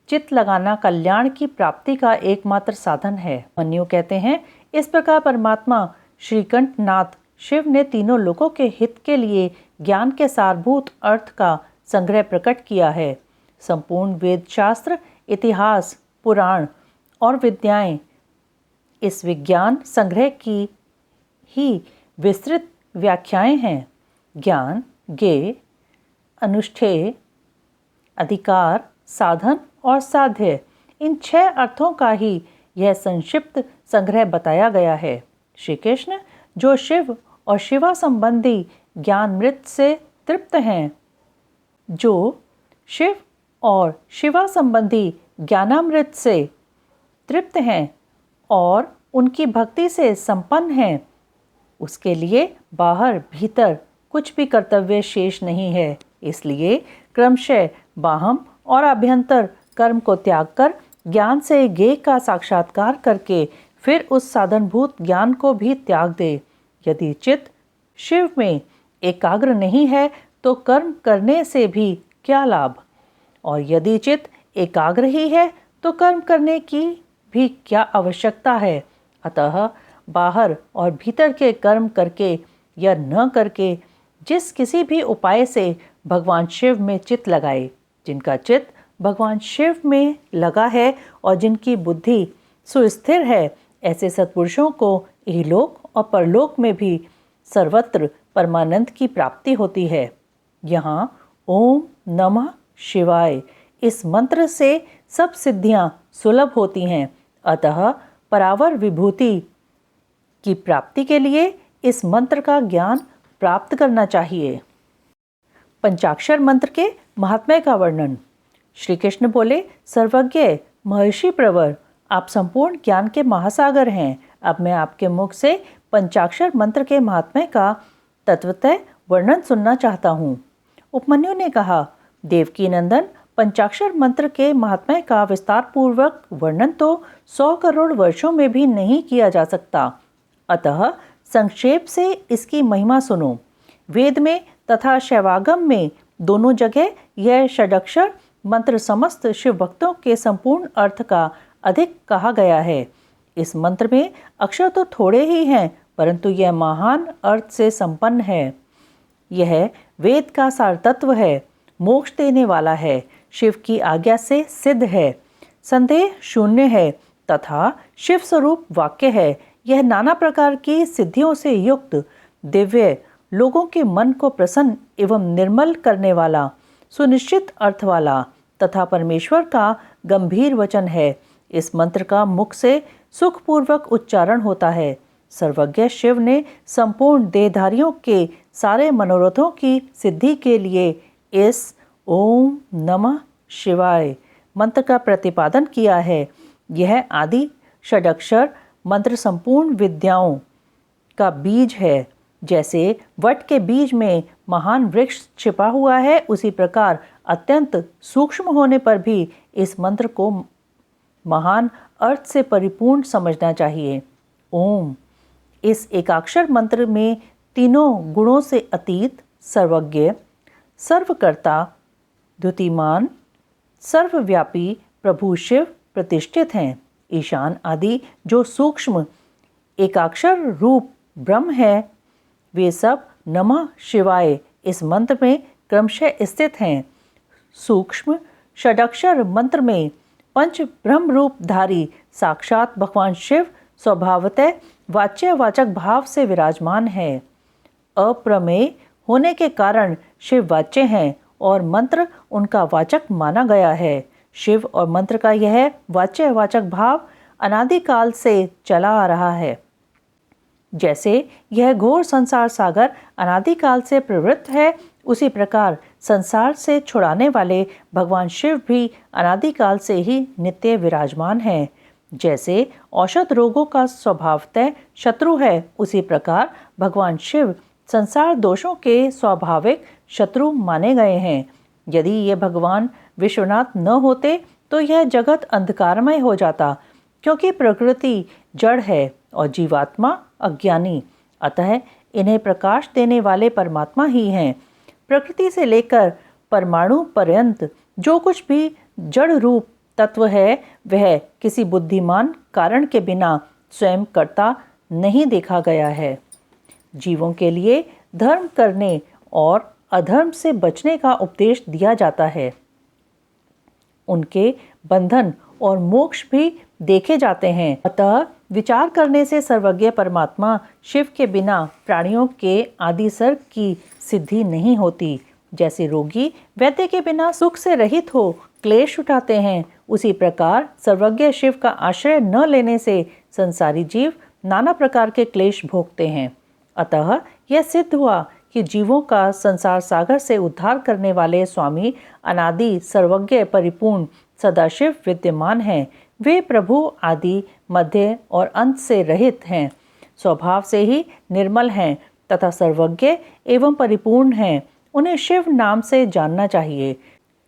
चित्त लगाना कल्याण की प्राप्ति का एकमात्र साधन है। मन्यु कहते हैं, इस प्रकार परमात्मा श्रीकंठनाथ शिव ने तीनों लोकों के हित के लिए ज्ञान के सारभूत अर्थ का संग्रह प्रकट किया है। संपूर्ण वेद शास्त्र, इतिहास, पुराण और विद्याएं इस विज्ञान संग्रह की ही विस्तृत व्याख्याएं हैं। ज्ञान, ज्ञेय, अनुष्ठेय, अधिकार, साधन और साध्य, इन 6 अर्थों का ही यह संक्षिप्त संग्रह बताया गया है। श्री कृष्ण जो शिव और शिवा संबंधी ज्ञानामृत से तृप्त हैं, जो शिव और शिवा संबंधी ज्ञानामृत से तृप्त हैं और उनकी भक्ति से संपन्न हैं, उसके लिए बाहर भीतर कुछ भी कर्तव्य शेष नहीं है। इसलिए क्रमशः बाह्य और आभ्यंतर कर्म को त्याग कर ज्ञान से ज्ञेय का साक्षात्कार करके फिर उस साधनभूत ज्ञान को भी त्याग दे। यदि चित्त शिव में एकाग्र नहीं है तो कर्म करने से भी क्या लाभ, और यदि चित्त एकाग्र ही है तो कर्म करने की भी क्या आवश्यकता है। अतः बाहर और भीतर के कर्म करके या न करके जिस किसी भी उपाय से भगवान शिव में चित्त लगाए, जिनका चित्त भगवान शिव में लगा है और जिनकी बुद्धि सुस्थिर है, ऐसे सत्पुरुषों को इहलोक और परलोक में भी सर्वत्र परमानंद की प्राप्ति होती है। यहाँ ओम नमः शिवाय इस मंत्र से सब सिद्धियाँ सुलभ होती हैं। अतः परावर विभूति की प्राप्ति के लिए इस मंत्र का ज्ञान प्राप्त करना चाहिए। पंचाक्षर मंत्र के महात्म्य का वर्णन। श्री कृष्ण बोले, सर्वज्ञ महर्षि प्रवर, आप संपूर्ण ज्ञान के महासागर हैं। अब मैं आपके मुख से पंचाक्षर मंत्र के महात्म्य का तत्वतः वर्णन सुनना चाहता हूँ। उपमन्यु ने कहा, देवकी नंदन, पंचाक्षर मंत्र के महात्म्य का विस्तार पूर्वक वर्णन तो 100 करोड़ वर्षों में भी नहीं किया जा सकता। अतः संक्षेप से इसकी महिमा सुनो। वेद में तथा शैवागम में दोनों जगह यह षडक्षर मंत्र समस्त शिव भक्तों के संपूर्ण अर्थ का अधिक कहा गया है। इस मंत्र में अक्षर तो थोड़े ही हैं, परंतु यह महान अर्थ से संपन्न है। यह वेद का सार तत्व है, मोक्ष देने वाला है, शिव की आज्ञा से सिद्ध है, संदेह शून्य है तथा शिव स्वरूप वाक्य है। यह नाना प्रकार की सिद्धियों से युक्त दिव्य, लोगों के मन को प्रसन्न एवं निर्मल करने वाला, सुनिश्चित अर्थ वाला तथा परमेश्वर का गंभीर वचन है। इस मंत्र का मुख से सुखपूर्वक उच्चारण होता है। सर्वज्ञ शिव ने संपूर्ण देहधारियों के सारे मनोरथों की सिद्धि के लिए इस ओम नमः शिवाय मंत्र का प्रतिपादन किया है। यह आदि षडक्षर मंत्र संपूर्ण विद्याओं का बीज है। जैसे वट के बीज में महान वृक्ष छिपा हुआ है, उसी प्रकार अत्यंत सूक्ष्म होने पर भी इस मंत्र को महान अर्थ से परिपूर्ण समझना चाहिए। ओम इस एकाक्षर मंत्र में तीनों गुणों से अतीत, सर्वज्ञ, सर्वकर्ता, द्युतिमान, सर्वव्यापी प्रभु शिव प्रतिष्ठित हैं। ईशान आदि जो सूक्ष्म एकाक्षर रूप ब्रह्म है, वे सब नमः शिवाय इस मंत्र में क्रमशः स्थित हैं। सूक्ष्म षडक्षर मंत्र में पंच ब्रह्म रूपधारी साक्षात भगवान शिव स्वभावतः वाच्यवाचक भाव से विराजमान है। अप्रमेय होने के कारण शिव वाच्य हैं और मंत्र उनका वाचक माना गया है। शिव और मंत्र का यह वाच्य वाचक भाव अनादिकाल से चला आ रहा है। जैसे यह घोर संसार सागर अनादिकाल से प्रवृत्त है, उसी प्रकार संसार से छुड़ाने वाले भगवान शिव भी अनादिकाल से ही नित्य विराजमान हैं। जैसे औषध रोगों का स्वभावतः शत्रु है, उसी प्रकार भगवान शिव संसार दोषों के स्वाभाविक शत्रु माने गए हैं। यदि ये भगवान विश्वनाथ न होते तो यह जगत अंधकारमय हो जाता, क्योंकि प्रकृति जड़ है और जीवात्मा अज्ञानी। अतः इन्हें प्रकाश देने वाले परमात्मा ही हैं। प्रकृति से लेकर परमाणु पर्यंत जो कुछ भी जड़ रूप तत्व है, वह किसी बुद्धिमान कारण के बिना स्वयं करता नहीं देखा गया है। जीवों के लिए धर्म करने और अधर्म से बचने का उपदेश दिया जाता है। उनके बंधन और मोक्ष भी देखे जाते हैं। अतः विचार करने से सर्वज्ञ परमात्मा शिव के बिना प्राणियों के आदि सर्ग की सिद्धि नहीं होती। जैसे रोगी वैद्य के बिना सुख से रहित हो क्लेश उठाते हैं, उसी प्रकार सर्वज्ञ शिव का आश्रय न लेने से संसारी जीव नाना प्रकार के क्लेश भोगते हैं। अतः यह सिद्ध हुआ कि जीवों का संसार सागर से उद्धार करने वाले स्वामी अनादि सर्वज्ञ परिपूर्ण सदाशिव विद्यमान हैं। वे प्रभु आदि मध्य और अंत से रहित हैं, स्वभाव से ही निर्मल हैं तथा सर्वज्ञ एवं परिपूर्ण हैं। उन्हें शिव नाम से जानना चाहिए।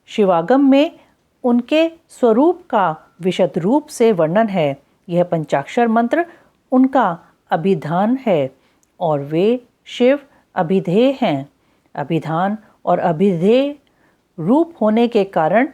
शिवागम में उनके स्वरूप का विशद रूप से वर्णन है। यह पंचाक्षर मंत्र उनका अभिधान है और वे शिव अभिधेय हैं। अभिधान और अभिधेय रूप होने के कारण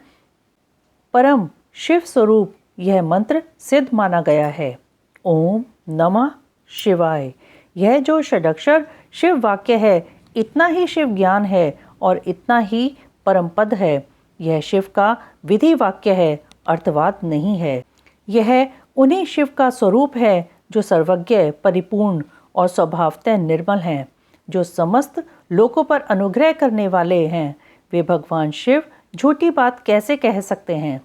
परम शिव स्वरूप यह मंत्र सिद्ध माना गया है। ओम नमः शिवाय। यह जो षडक्षर शिव वाक्य है, इतना ही शिव ज्ञान है और इतना ही परम पद है। यह शिव का विधि वाक्य है, अर्थवाद नहीं है। यह उन्हीं शिव का स्वरूप है जो सर्वज्ञ परिपूर्ण और स्वभावतः निर्मल हैं, जो समस्त लोकों पर अनुग्रह करने वाले हैं। वे भगवान शिव झूठी बात कैसे कह सकते हैं?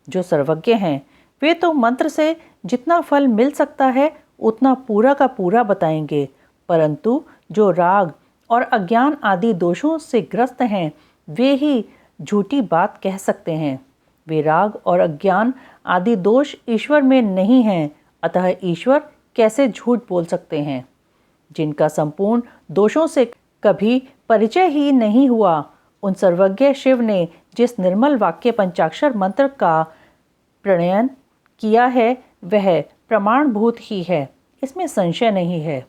जो सर्वज्ञ हैं वे तो मंत्र से जितना फल मिल सकता है उतना पूरा का पूरा बताएंगे, परंतु जो राग और अज्ञान आदि दोषों से ग्रस्त हैं वे ही झूठी बात कह सकते हैं। वे राग और अज्ञान आदि दोष ईश्वर में नहीं हैं, अतः ईश्वर कैसे झूठ बोल सकते हैं? जिनका संपूर्ण दोषों से कभी परिचय ही नहीं हुआ, उन सर्वज्ञ शिव ने जिस निर्मल वाक्य पंचाक्षर मंत्र का प्रणयन किया है वह प्रमाणभूत ही है, इसमें संशय नहीं है।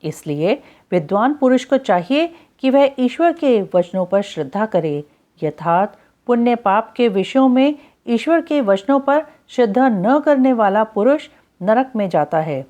इसलिए विद्वान पुरुष को चाहिए कि वह ईश्वर के वचनों पर श्रद्धा करे। यथार्थ पुण्य पाप के विषयों में ईश्वर के वचनों पर श्रद्धा न करने वाला पुरुष नरक में जाता है।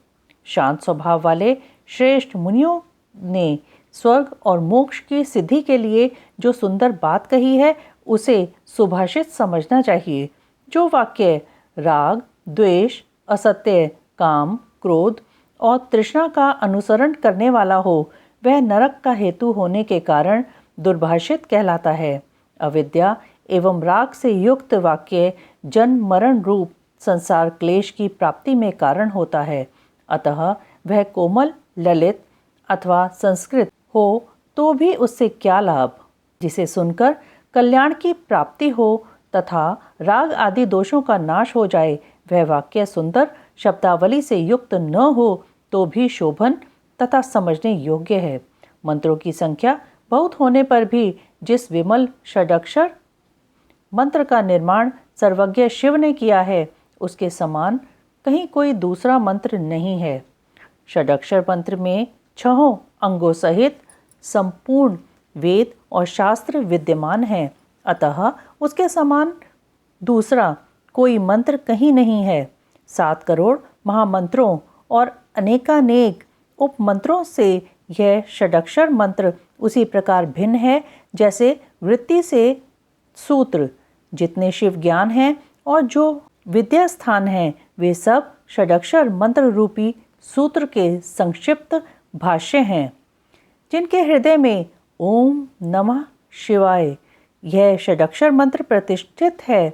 शांत स्वभाव वाले श्रेष्ठ मुनियों ने स्वर्ग और मोक्ष की सिद्धि के लिए जो सुंदर बात कही है उसे सुभाषित समझना चाहिए। जो वाक्य राग, द्वेष, असत्य, काम, क्रोध और तृष्णा का अनुसरण करने वाला हो, वह नरक का हेतु होने के कारण दुर्भाषित कहलाता है। अविद्या एवं राग से युक्त वाक्य जन्म मरण रूप संसार क्लेश की प्राप्ति में कारण होता है। अतः वह कोमल, ललित अथवा संस्कृत हो तो भी उससे क्या लाभ? जिसे सुनकर कल्याण की प्राप्ति हो तथा राग आदि दोषों का नाश हो जाए, वह वाक्य सुंदर शब्दावली से युक्त न हो तो भी शोभन तथा समझने योग्य है। मंत्रों की संख्या बहुत होने पर भी जिस विमल षडक्षर मंत्र का निर्माण सर्वज्ञ शिव ने किया है, उसके समान कहीं कोई दूसरा मंत्र नहीं है। षडक्षर मंत्र में 6 अंगों सहित संपूर्ण वेद और शास्त्र विद्यमान हैं, अतः उसके समान दूसरा कोई मंत्र कहीं नहीं है। 7 करोड़ महामंत्रों और अनेकानेक उपमंत्रों से यह षडक्षर मंत्र उसी प्रकार भिन्न है जैसे वृत्ति से सूत्र। जितने शिव ज्ञान हैं और जो विद्या स्थान हैं, वे सब षडक्षर मंत्र रूपी सूत्र के संक्षिप्त भाष्य हैं। जिनके हृदय में ओम नमः शिवाय यह षडाक्षर मंत्र प्रतिष्ठित है,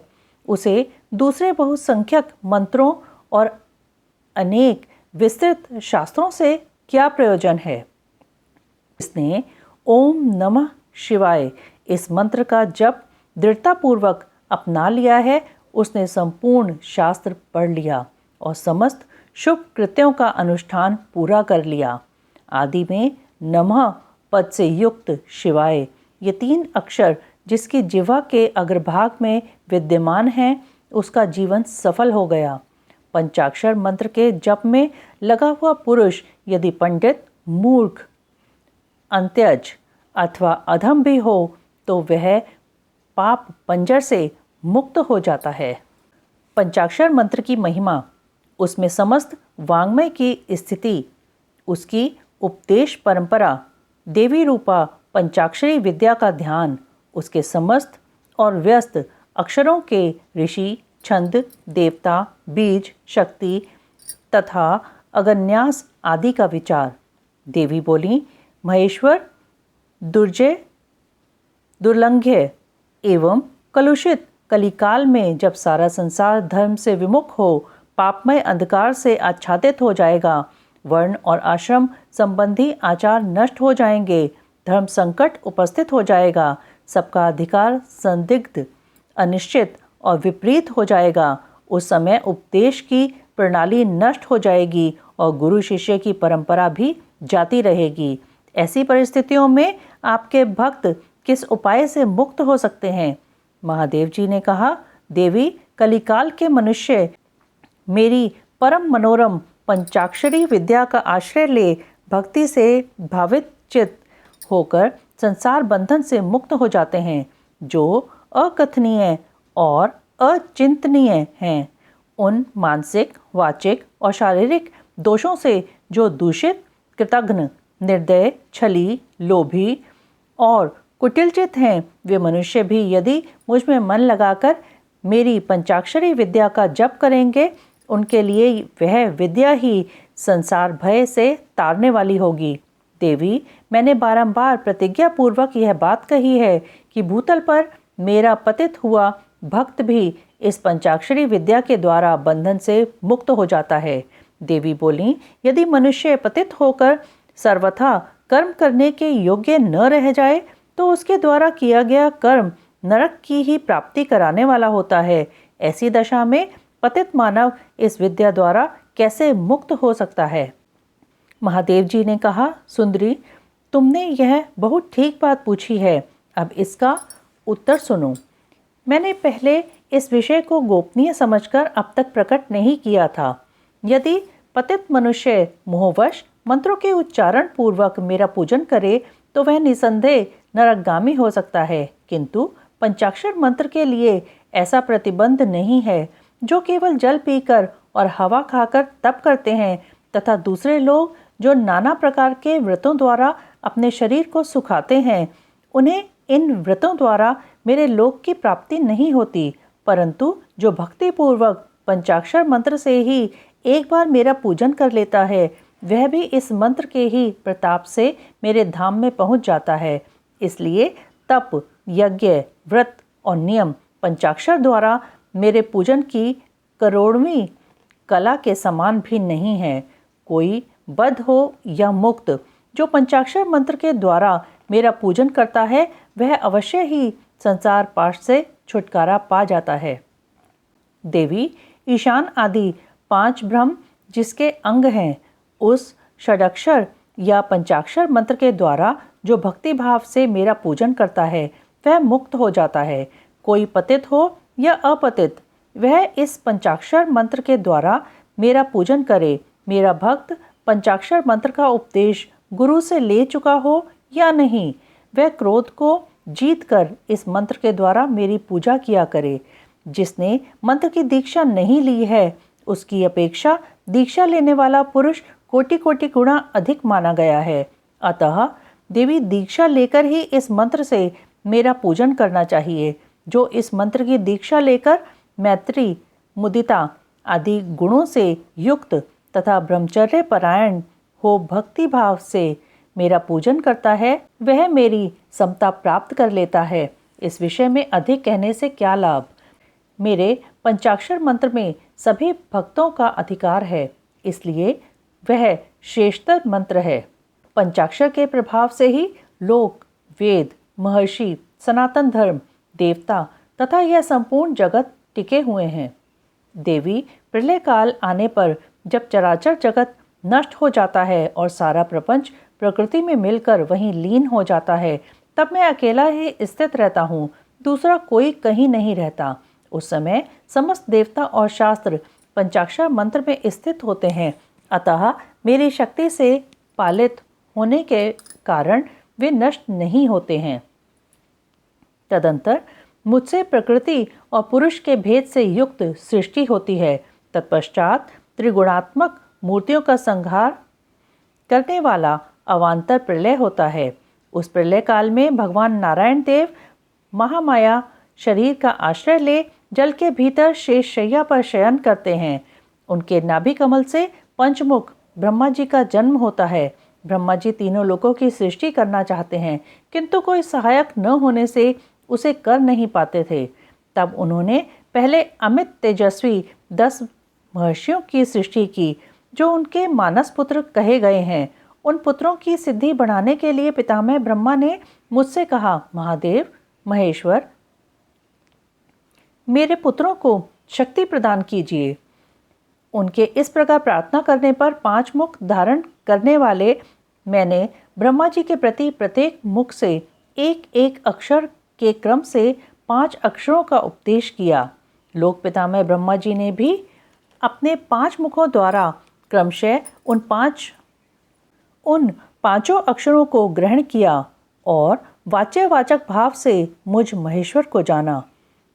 उसे दूसरे बहुसंख्यक मंत्रों और अनेक विस्तृत शास्त्रों से क्या प्रयोजन है। इसने ओम नमः शिवाय इस मंत्र का जप दृढ़तापूर्वक अपना लिया है, उसने संपूर्ण शास्त्र पढ़ लिया और समस्त शुभ कृत्यों का अनुष्ठान पूरा कर लिया। आदि में नमः पद से युक्त शिवाय ये 3 अक्षर जिसकी जिह्वा के अग्रभाग में विद्यमान हैं, उसका जीवन सफल हो गया। पंचाक्षर मंत्र के जप में लगा हुआ पुरुष यदि पंडित, मूर्ख, अंत्यज अथवा अधम भी हो तो वह पाप पंजर से मुक्त हो जाता है। पंचाक्षर मंत्र की महिमा, उसमें समस्त वाङ्मय की स्थिति, उसकी उपदेश परंपरा, देवी रूपा पंचाक्षरी विद्या का ध्यान, उसके समस्त और व्यस्त अक्षरों के ऋषि, छंद, देवता, बीज, शक्ति तथा अगन्यास आदि का विचार। देवी बोली, महेश्वर दुर्जय, दुर्लंघ्य एवं कलुषित कलिकाल में जब सारा संसार धर्म से विमुख हो, पापमय अंधकार से आच्छादित हो जाएगा, वर्ण और आश्रम संबंधी आचार नष्ट हो जाएंगे, धर्म संकट उपस्थित हो जाएगा, सबका अधिकार संदिग्ध, अनिश्चित और विपरीत हो जाएगा, उस समय उपदेश की प्रणाली नष्ट हो जाएगी और गुरु शिष्य की परंपरा भी जाती रहेगी। ऐसी परिस्थितियों में आपके भक्त किस उपाय से मुक्त हो सकते हैं? महादेव जी ने कहा, देवी, कलिकाल के मनुष्य मेरी परम मनोरम पंचाक्षरी विद्या का आश्रय ले भक्ति से भावित चित होकर संसार बंधन से मुक्त हो जाते हैं, जो अकथनीय और अचिंतनीय हैं। उन मानसिक, वाचिक और शारीरिक दोषों से जो दूषित, कृतघ्न, निर्दय, छली, लोभी और कुटिलचित हैं, वे मनुष्य भी यदि मुझ में मन लगाकर मेरी पंचाक्षरी विद्या का जप करेंगे, उनके लिए वह विद्या ही संसार भय से तारने वाली होगी। देवी, मैंने बारंबार प्रतिज्ञा पूर्वक यह बात कही है कि भूतल पर मेरा पतित हुआ भक्त भी इस पंचाक्षरी विद्या के द्वारा बंधन से मुक्त हो जाता है। देवी बोली, यदि मनुष्य पतित होकर सर्वथा कर्म करने के योग्य न रह जाए तो उसके द्वारा किया गया कर्म नरक की ही प्राप्ति कराने वाला होता है। ऐसी दशा में पतित मानव इस विद्या द्वारा कैसे मुक्त हो सकता है? महादेव जी ने कहा, सुंदरी, तुमने यह बहुत ठीक बात पूछी है, अब इसका उत्तर सुनो। मैंने पहले इस विषय को गोपनीय समझकर अब तक प्रकट नहीं किया था। यदि पतित मनुष्य मोहवश मंत्रों के उच्चारण पूर्वक मेरा पूजन करे तो वह निसंदेह नरकगामी हो सकता है, किंतु पंचाक्षर मंत्र के लिए ऐसा प्रतिबंध नहीं है। जो केवल जल पीकर और हवा खाकर तप करते हैं तथा दूसरे लोग जो नाना प्रकार के व्रतों द्वारा अपने शरीर को सुखाते हैं, उन्हें इन व्रतों द्वारा मेरे लोक की प्राप्ति नहीं होती, परंतु जो भक्ति पूर्वक पंचाक्षर मंत्र से ही एक बार मेरा पूजन कर लेता है, वह भी इस मंत्र के ही प्रताप से मेरे धाम में पहुंच जाता है। इसलिए तप, यज्ञ, व्रत और नियम पंचाक्षर द्वारा मेरे पूजन की करोड़वीं कला के समान भी नहीं है। कोई बद्ध हो या मुक्त जो पंचाक्षर मंत्र के द्वारा मेरा पूजन करता है, वह अवश्य ही संसार पाश से छुटकारा पा जाता है। देवी, ईशान आदि 5 ब्रह्म जिसके अंग हैं, उस षडाक्षर या पंचाक्षर मंत्र के द्वारा जो भक्ति भाव से मेरा पूजन करता है, वह मुक्त हो जाता है। कोई पतित हो या अपतित, वह इस पंचाक्षर मंत्र के द्वारा मेरा पूजन करे। मेरा भक्त पंचाक्षर मंत्र का उपदेश गुरु से ले चुका हो या नहीं, वह क्रोध को जीतकर इस मंत्र के द्वारा मेरी पूजा किया करे। जिसने मंत्र की दीक्षा नहीं ली है, उसकी अपेक्षा दीक्षा लेने वाला पुरुष कोटि कोटि गुणा अधिक माना गया है। अतः देवी, दीक्षा लेकर ही इस मंत्र से मेरा पूजन करना चाहिए। जो इस मंत्र की दीक्षा लेकर मैत्री, मुदिता आदि गुणों से युक्त तथा ब्रह्मचर्य परायण हो भक्ति भाव से मेरा पूजन करता है वह मेरी समता प्राप्त कर लेता है। इस विषय में अधिक कहने से क्या लाभ। मेरे पंचाक्षर मंत्र में सभी भक्तों का अधिकार है, इसलिए वह श्रेष्ठतर मंत्र है। पंचाक्षर के प्रभाव से ही लोक, वेद, महर्षि, सनातन धर्म, देवता तथा यह संपूर्ण जगत टिके हुए हैं। देवी प्रलय काल आने पर जब चराचर जगत नष्ट हो जाता है और सारा प्रपंच प्रकृति में मिलकर वहीं लीन हो जाता है, तब मैं अकेला ही स्थित रहता हूँ, दूसरा कोई कहीं नहीं रहता। उस समय समस्त देवता और शास्त्र पंचाक्षर मंत्र में स्थित होते हैं, अतः मेरी शक्ति से पालित होने के कारण वे नष्ट नहीं होते हैं। तदंतर मुझसे प्रकृति और पुरुष के भेद से युक्त सृष्टि होती है। तत्पश्चात त्रिगुणात्मक मूर्तियों का संहार करने वाला अवान्तर प्रलय होता है। उस प्रलय काल में भगवान नारायण देव महामाया शरीर का आश्रय ले जल के भीतर शेष शैया पर शयन करते हैं। उनके नाभि कमल से पंचमुख ब्रह्मा जी का जन्म होता है। ब्रह्मा जी तीनों लोकों की सृष्टि करना चाहते हैं, किंतु कोई सहायक न होने से उसे कर नहीं पाते थे। तब उन्होंने पहले अमित तेजस्वी 10 महर्षियों की सृष्टि की, जो उनके मानस पुत्र कहे गए हैं। उन पुत्रों की सिद्धि बढ़ाने के लिए पितामह ब्रह्मा ने मुझसे कहा, महादेव, महेश्वर, मेरे पुत्रों को शक्ति प्रदान कीजिए। उनके इस प्रकार प्रार्थना करने पर 5 मुख धारण करने वाले मैंने ब्रह्मा जी के प्रति प्रत्येक मुख से एक एक अक्षर के क्रम से 5 अक्षरों का उपदेश किया। लोक पितामह ब्रह्मा जी ने भी अपने 5 मुखों द्वारा क्रमशः उन पांचों अक्षरों को ग्रहण किया और वाच्यवाचक भाव से मुझ महेश्वर को जाना।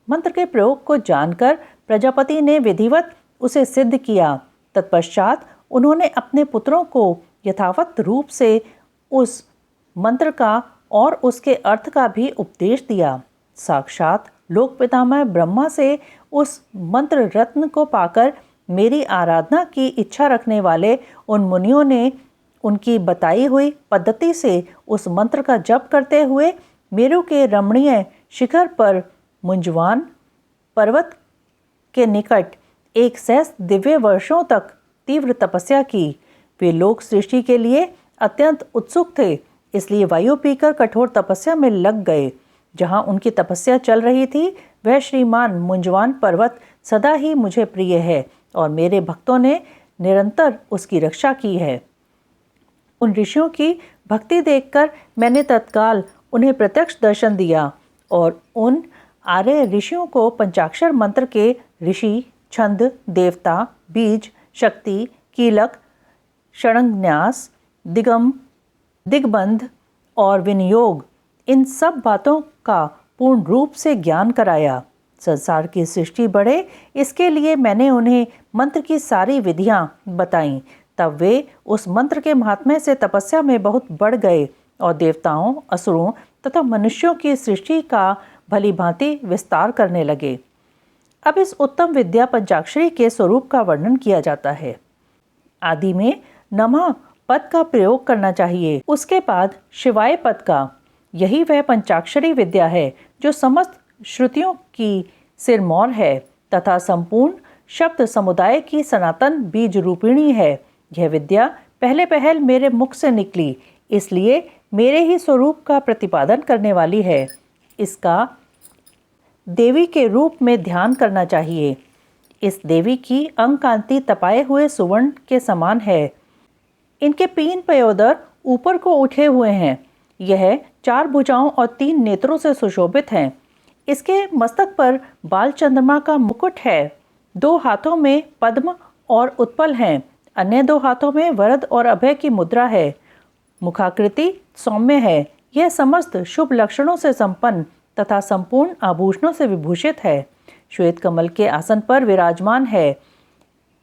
मंत्र के प्रयोग को जानकर प्रजापति ने विधिवत उसे सिद्ध किया। तत्पश्चात उन्होंने अपने पुत्रों को यथावत रूप से उस मंत्र का और उसके अर्थ का भी उपदेश दिया। साक्षात लोक पितामह ब्रह्मा से उस मंत्र रत्न को पाकर मेरी आराधना की इच्छा रखने वाले उन मुनियों ने उनकी बताई हुई पद्धति से उस मंत्र का जप करते हुए मेरु के रमणीय शिखर पर मुंजवान पर्वत के निकट 1 सहस्र दिव्य वर्षों तक तीव्र तपस्या की। वे लोक सृष्टि के लिए अत्यंत उत्सुक थे, इसलिए वायु पीकर कठोर तपस्या में लग गए। जहाँ उनकी तपस्या चल रही थी वह श्रीमान मुंजवान पर्वत सदा ही मुझे प्रिय है और मेरे भक्तों ने निरंतर उसकी रक्षा की है। उन ऋषियों की भक्ति देखकर मैंने तत्काल उन्हें प्रत्यक्ष दर्शन दिया और उन आर्य ऋषियों को पंचाक्षर मंत्र के ऋषि, छंद, देवता, बीज, शक्ति, कीलक, षडंगन्यास, दिग्बंध और विनियोग, इन सब बातों का पूर्ण रूप से ज्ञान कराया। संसार की सृष्टि बढ़े इसके लिए मैंने उन्हें मंत्र की सारी विधियां बताईं। तब वे उस मंत्र के महात्म्य से तपस्या में बहुत बढ़ गए और देवताओं, असुरों तथा मनुष्यों की सृष्टि का भली भांति विस्तार करने लगे। अब इस उत्तम विद्या पंचाक्षरी के स्वरूप का वर्णन किया जाता है। आदि में नमः पद का प्रयोग करना चाहिए, उसके बाद शिवाय पद का। यही वह पंचाक्षरी विद्या है जो समस्त श्रुतियों की सिरमौर है तथा संपूर्ण शब्द समुदाय की सनातन बीज रूपिणी है। यह विद्या पहले पहल मेरे मुख से निकली, इसलिए मेरे ही स्वरूप का प्रतिपादन करने वाली है। इसका देवी के रूप में ध्यान करना चाहिए। इस देवी की अंग कांति तपाए हुए सुवर्ण के समान है। इनके 3 पयोदर ऊपर को उठे हुए हैं। यह 4 भुजाओं और 3 नेत्रों से सुशोभित हैं। इसके मस्तक पर बाल चंद्रमा का मुकुट है। 2 हाथों में पद्म और उत्पल हैं। अन्य 2 हाथों में वरद और अभय की मुद्रा है। मुखाकृति सौम्य है। यह समस्त शुभ लक्षणों से संपन्न तथा संपूर्ण आभूषणों से विभूषित है। श्वेत कमल के आसन पर विराजमान है।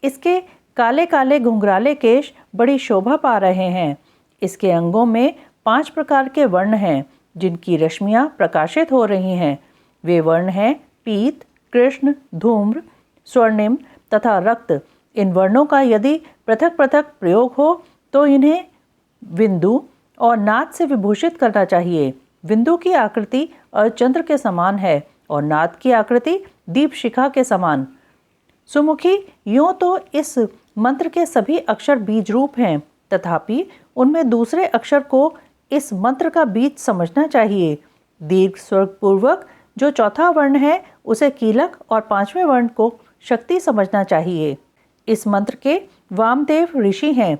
इसके काले काले घुंघराले केश बड़ी शोभा पा रहे हैं। इसके अंगों में 5 प्रकार के वर्ण हैं जिनकी रश्मियां प्रकाशित हो रही हैं। वे वर्ण हैं पीत, कृष्ण, धूम्र, स्वर्णिम तथा रक्त। इन वर्णों का यदि पृथक पृथक प्रयोग हो तो इन्हें बिंदु और नाद से विभूषित करना चाहिए। बिंदु की आकृति अर्धचंद्र के समान है और नाद की आकृति दीप शिखा के समान। सुमुखी, यूं तो इस मंत्र के सभी अक्षर बीज रूप हैं, तथापि उनमें दूसरे अक्षर को इस मंत्र का बीज समझना चाहिए। दीर्घ स्वर पूर्वक जो चौथा वर्ण है उसे कीलक और पांचवें वर्ण को शक्ति समझना चाहिए। इस मंत्र के वामदेव ऋषि हैं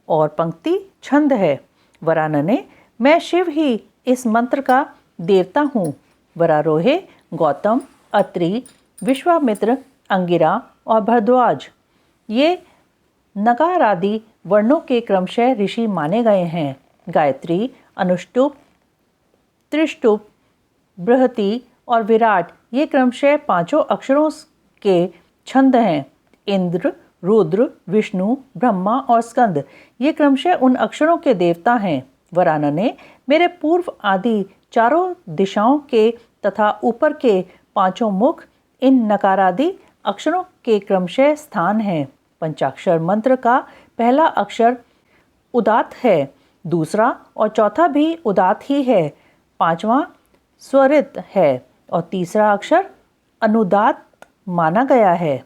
और पंक्ति छंद है। वरानने, मैं शिव ही इस मंत्र का देवता हूँ। वरारोहे, गौतम, अत्रि, विश्वामित्र, अंगिरा और भरद्वाज ये नकार आदि वर्णों के क्रमशः ऋषि माने गए हैं। गायत्री, अनुष्टुप, त्रिष्टुप, बृहति और विराट ये क्रमशः पांचों अक्षरों के छंद हैं। इंद्र, रुद्र, विष्णु, ब्रह्मा और स्कंद ये क्रमशः उन अक्षरों के देवता हैं। वरानने, मेरे पूर्व आदि चारों दिशाओं के तथा ऊपर के पांचों मुख इन नकारादि अक्षरों के क्रमशः स्थान हैं। पंचाक्षर मंत्र का पहला अक्षर उदात्त है, दूसरा और चौथा भी उदात्त ही है, पांचवा स्वरित है और तीसरा अक्षर अनुदात्त माना गया है।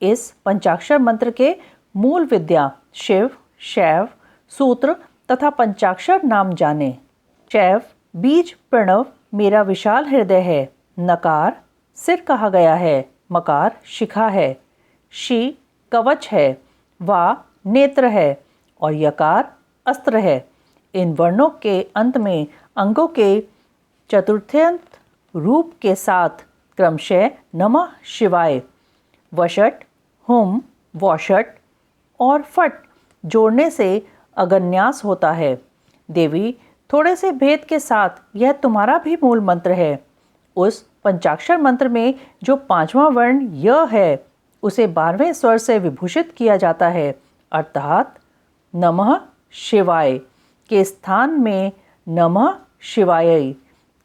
इस पंचाक्षर मंत्र के मूल विद्या शिव, शैव, सूत्र तथा पंचाक्षर नाम जाने। शैव बीज प्रणव मेरा विशाल हृदय है। नकार सिर कहा गया है। मकार शिखा है। शी कवच है। वा नेत्र है और यकार अस्त्र है। इन वर्णों के अंत में अंगों के चतुर्थ्यंत रूप के साथ क्रमशः नमः शिवाय, वषट, हुम, वौषट और फट जोड़ने से अगन्यास होता है। देवी, थोड़े से भेद के साथ यह तुम्हारा भी मूल मंत्र है। उस पंचाक्षर मंत्र में जो पांचवा वर्ण य है उसे 12वें स्वर से विभूषित किया जाता है, अर्थात नमः शिवाय के स्थान में नमः शिवाय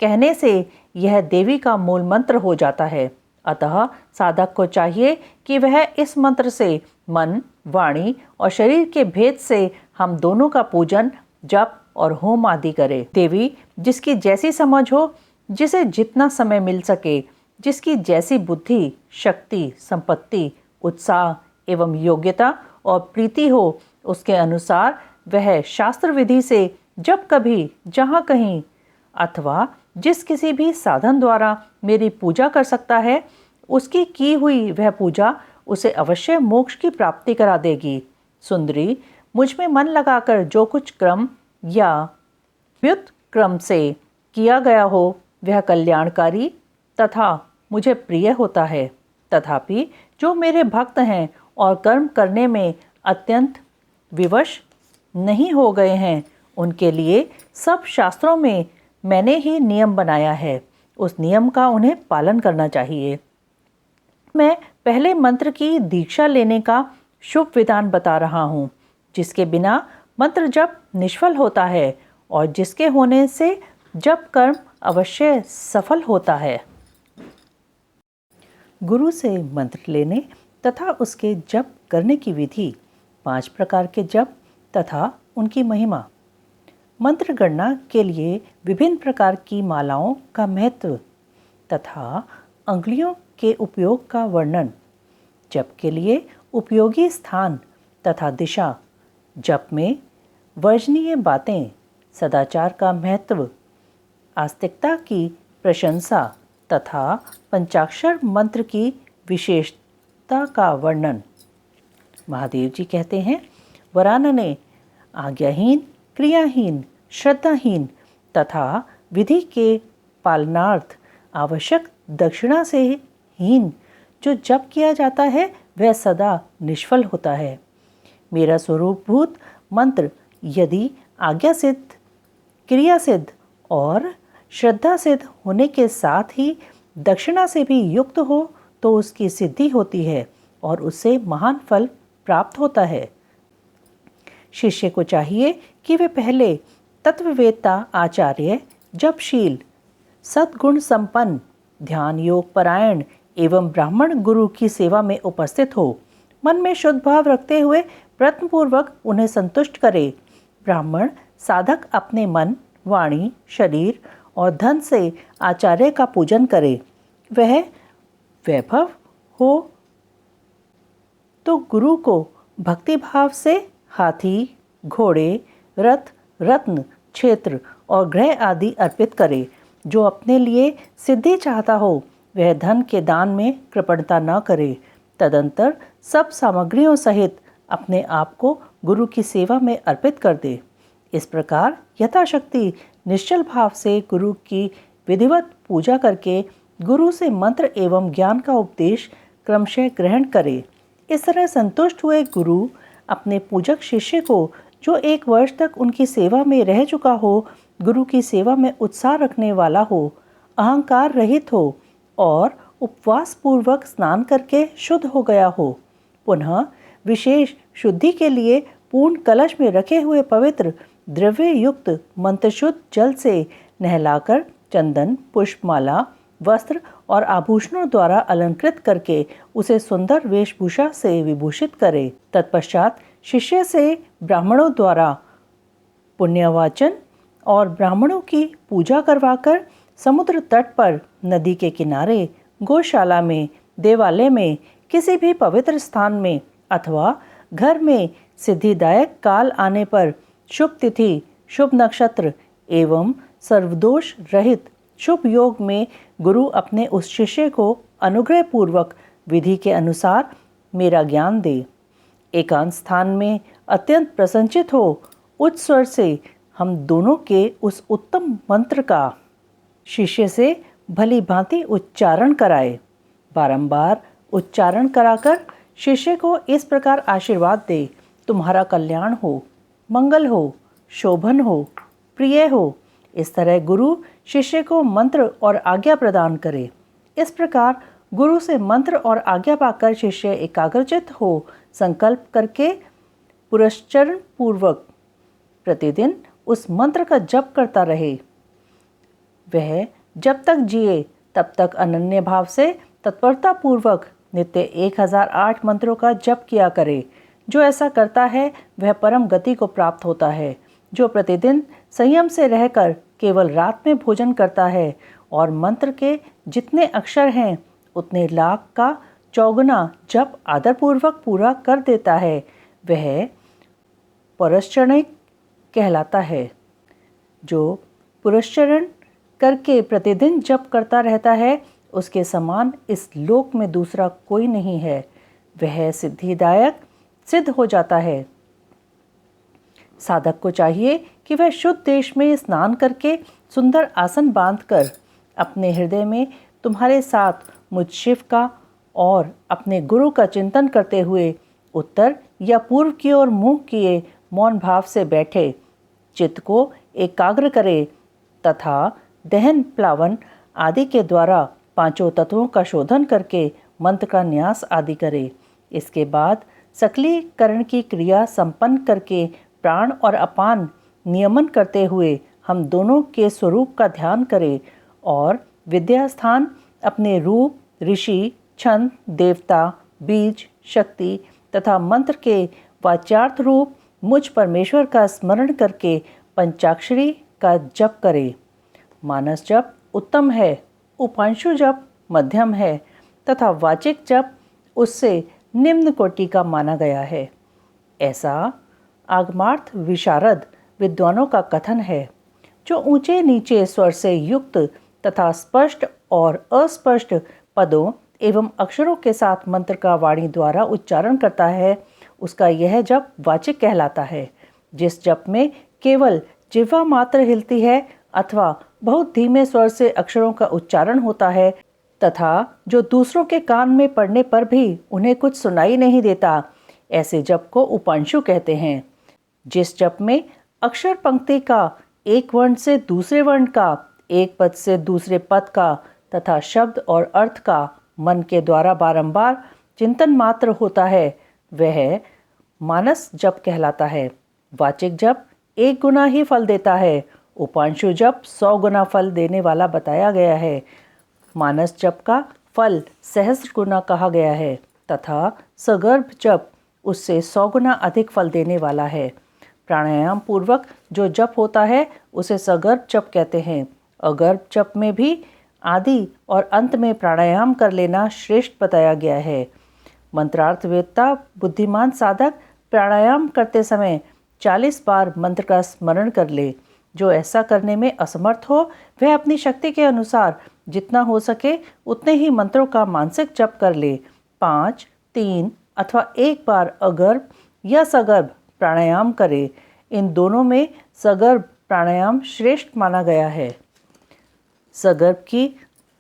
कहने से यह देवी का मूल मंत्र हो जाता है। अतः साधक को चाहिए कि वह इस मंत्र से मन, वाणी और शरीर के भेद से हम दोनों का पूजन, जप और होम आदि करे। देवी, जिसकी जैसी समझ हो, जिसे जितना समय मिल सके, जिसकी जैसी बुद्धि, शक्ति, संपत्ति, उत्साह एवं योग्यता और प्रीति हो, उसके अनुसार वह शास्त्र विधि से जब कभी, जहाँ कहीं अथवा जिस किसी भी साधन द्वारा मेरी पूजा कर सकता है, उसकी की हुई वह पूजा उसे अवश्य मोक्ष की प्राप्ति करा देगी। सुंदरी, मुझ में मन लगाकर जो कुछ क्रम या व्युत क्रम से किया गया हो वह कल्याणकारी तथा मुझे प्रिय होता है। तथापि जो मेरे भक्त हैं और कर्म करने में अत्यंत विवश नहीं हो गए हैं, उनके लिए सब शास्त्रों में मैंने ही नियम बनाया है। उस नियम का उन्हें पालन करना चाहिए। मैं पहले मंत्र की दीक्षा लेने का शुभ विधान बता रहा हूँ, जिसके बिना मंत्र जप निष्फल होता है और जिसके होने से जप कर्म अवश्य सफल होता है। गुरु से मंत्र लेने तथा उसके जप करने की विधि, 5 प्रकार के जप तथा उनकी महिमा। मंत्र गणना के लिए विभिन्न प्रकार की मालाओं का महत्व तथा अंगुलियों के उपयोग का वर्णन। जप के लिए उपयोगी स्थान तथा दिशा, जप में वर्जनीय बातें, सदाचार का महत्व, आस्तिकता की प्रशंसा तथा पंचाक्षर मंत्र की विशेषता का वर्णन। महादेव जी कहते हैं, वरानने, आज्ञाहीन, क्रियाहीन, श्रद्धाहीन तथा विधि के पालनार्थ आवश्यक दक्षिणा से हीन जो जप किया जाता है वह सदा निष्फल होता है। मेरा स्वरूपभूत मंत्र यदि आज्ञा सिद्ध, क्रिया सिद्ध और श्रद्धा सिद्ध होने के साथ ही दक्षिणा से भी युक्त हो तो उसकी सिद्धि होती है और उससे महान फल प्राप्त होता है। शिष्य को चाहिए कि वे पहले तत्ववेत्ता आचार्य, जपशील, सद्गुण संपन्न, ध्यान योग परायण एवं ब्राह्मण गुरु की सेवा में उपस्थित हो। मन में शुद्ध भाव रखते हुए प्रयत्नपूर्वक उन्हें संतुष्ट करे। ब्राह्मण साधक अपने मन, वाणी, शरीर और धन से आचार्य का पूजन करे, वह वैभव हो तो गुरु को भक्ति भाव से हाथी, घोड़े, रथ, रत्न, क्षेत्र और ग्रह आदि अर्पित करे। जो अपने लिए सिद्धि चाहता हो वह धन के दान में कृपणता न करे। तदंतर सब सामग्रियों सहित अपने आप को गुरु की सेवा में अर्पित कर दे। इस प्रकार यथाशक्ति निश्चल भाव से गुरु की विधिवत पूजा करके गुरु से मंत्र एवं ज्ञान का उपदेश क्रमशः ग्रहण करे। इस तरह संतुष्ट हुए गुरु अपने पूजक शिष्य को, जो 1 वर्ष तक उनकी सेवा में रह चुका हो, गुरु की सेवा में उत्साह रखने वाला हो, अहंकार रहित हो और उपवास पूर्वक स्नान करके शुद्ध हो गया हो, पुनः विशेष शुद्धि के लिए पूर्ण कलश में रखे हुए पवित्र द्रव्य युक्त मंत्रशुद्ध जल से नहलाकर चंदन, पुष्पमाला, वस्त्र और आभूषणों द्वारा अलंकृत करके उसे सुंदर वेशभूषा से विभूषित करे। तत्पश्चात शिष्य से ब्राह्मणों द्वारा पुण्यवाचन और ब्राह्मणों की पूजा करवाकर समुद्र तट पर, नदी के किनारे, गौशाला में, देवालय में, किसी भी पवित्र स्थान में अथवा घर में सिद्धिदायक काल आने पर, शुभ तिथि, शुभ नक्षत्र एवं सर्वदोष रहित शुभ योग में गुरु अपने उस शिष्य को अनुग्रह पूर्वक विधि के अनुसार मेरा ज्ञान दे। एकांत स्थान में अत्यंत प्रसन्नचित हो उच्च स्वर से हम दोनों के उस उत्तम मंत्र का शिष्य से भली भांति उच्चारण कराए। बारंबार उच्चारण कराकर शिष्य को इस प्रकार आशीर्वाद दे, तुम्हारा कल्याण हो, मंगल हो, शोभन हो, प्रिय हो। इस तरह गुरु शिष्य को मंत्र और आज्ञा प्रदान करे। इस प्रकार गुरु से मंत्र और आज्ञा पाकर शिष्य एकाग्रचित हो संकल्प करके पुरस्चरण पूर्वक प्रतिदिन उस मंत्र का जप करता रहे। वह जब तक जिए तब तक अनन्य भाव से तत्परता पूर्वक नित्य 1008 मंत्रों का जप किया करे। जो ऐसा करता है वह परम गति को प्राप्त होता है। जो प्रतिदिन संयम से रहकर केवल रात में भोजन करता है और मंत्र के जितने अक्षर हैं उतने लाख का चौगुना जप आदरपूर्वक पूरा कर देता है, वह पुरस्चरण कहलाता है। जो पुरस्चरण करके प्रतिदिन जप करता रहता है उसके समान इस लोक में दूसरा कोई नहीं है। वह सिद्धिदायक सिद्ध हो जाता है। साधक को चाहिए कि वह शुद्ध देश में स्नान करके सुंदर आसन बांधकर अपने हृदय में तुम्हारे साथ मुझ शिव का और अपने गुरु का चिंतन करते हुए उत्तर या पूर्व की ओर मुंह किए मौन भाव से बैठे, चित्त को एकाग्र करे तथा दहन, प्लावन आदि के द्वारा पांचों तत्वों का शोधन करके मंत्र का न्यास आदि करे। इसके बाद सकलीकरण की क्रिया संपन्न करके प्राण और अपान नियमन करते हुए हम दोनों के स्वरूप का ध्यान करें और विद्या स्थान अपने रूप, ऋषि, छंद, देवता, बीज, शक्ति तथा मंत्र के वाच्यार्थ रूप मुझ परमेश्वर का स्मरण करके पंचाक्षरी का जप करे। मानस जप उत्तम है, उपांशु जप मध्यम है तथा वाचिक जप उससे निम्न कोटि का माना गया है। ऐसा आगमार्थ विशारद विद्वानों का कथन है। जो ऊंचे नीचे स्वर से युक्त तथा स्पष्ट और अस्पष्ट पदों एवं अक्षरों के साथ मंत्र का वाणी द्वारा उच्चारण करता है उसका यह जप वाचिक कहलाता है। जिस जप में केवल जिह्वा मात्र हिलती है अथवा बहुत धीमे स्वर से अक्षरों का उच्चारण होता है तथा जो दूसरों के कान में पड़ने पर भी उन्हें कुछ सुनाई नहीं देता, ऐसे जप को उपांशु कहते हैं। जिस जप में अक्षर पंक्ति का एक वर्ण से दूसरे वर्ण का, एक पद से दूसरे पद का तथा शब्द और अर्थ का मन के द्वारा बारंबार चिंतन मात्र होता है, वह मानस जप कहलाता है। वाचिक जप 1 गुना ही फल देता है, उपांशु जप 100 गुना फल देने वाला बताया गया है। मानस जप का फल सहस्र गुना कहा गया है तथा सगर्भ जप उससे 100 गुना अधिक फल देने वाला है। प्राणायाम पूर्वक जो जप होता है उसे सगर्भ जप कहते हैं। अगर्भ जप में भी आदि और अंत में प्राणायाम कर लेना श्रेष्ठ बताया गया है। मंत्रार्थवेत्ता बुद्धिमान साधक प्राणायाम करते समय 40 बार मंत्र का स्मरण कर ले। जो ऐसा करने में असमर्थ हो वह अपनी शक्ति के अनुसार जितना हो सके उतने ही मंत्रों का मानसिक जप कर ले। 5, 3 अथवा 1 बार अगर्भ या सगर्भ प्राणायाम करे। इन दोनों में सगर्भ प्राणायाम श्रेष्ठ माना गया है। सगर्भ की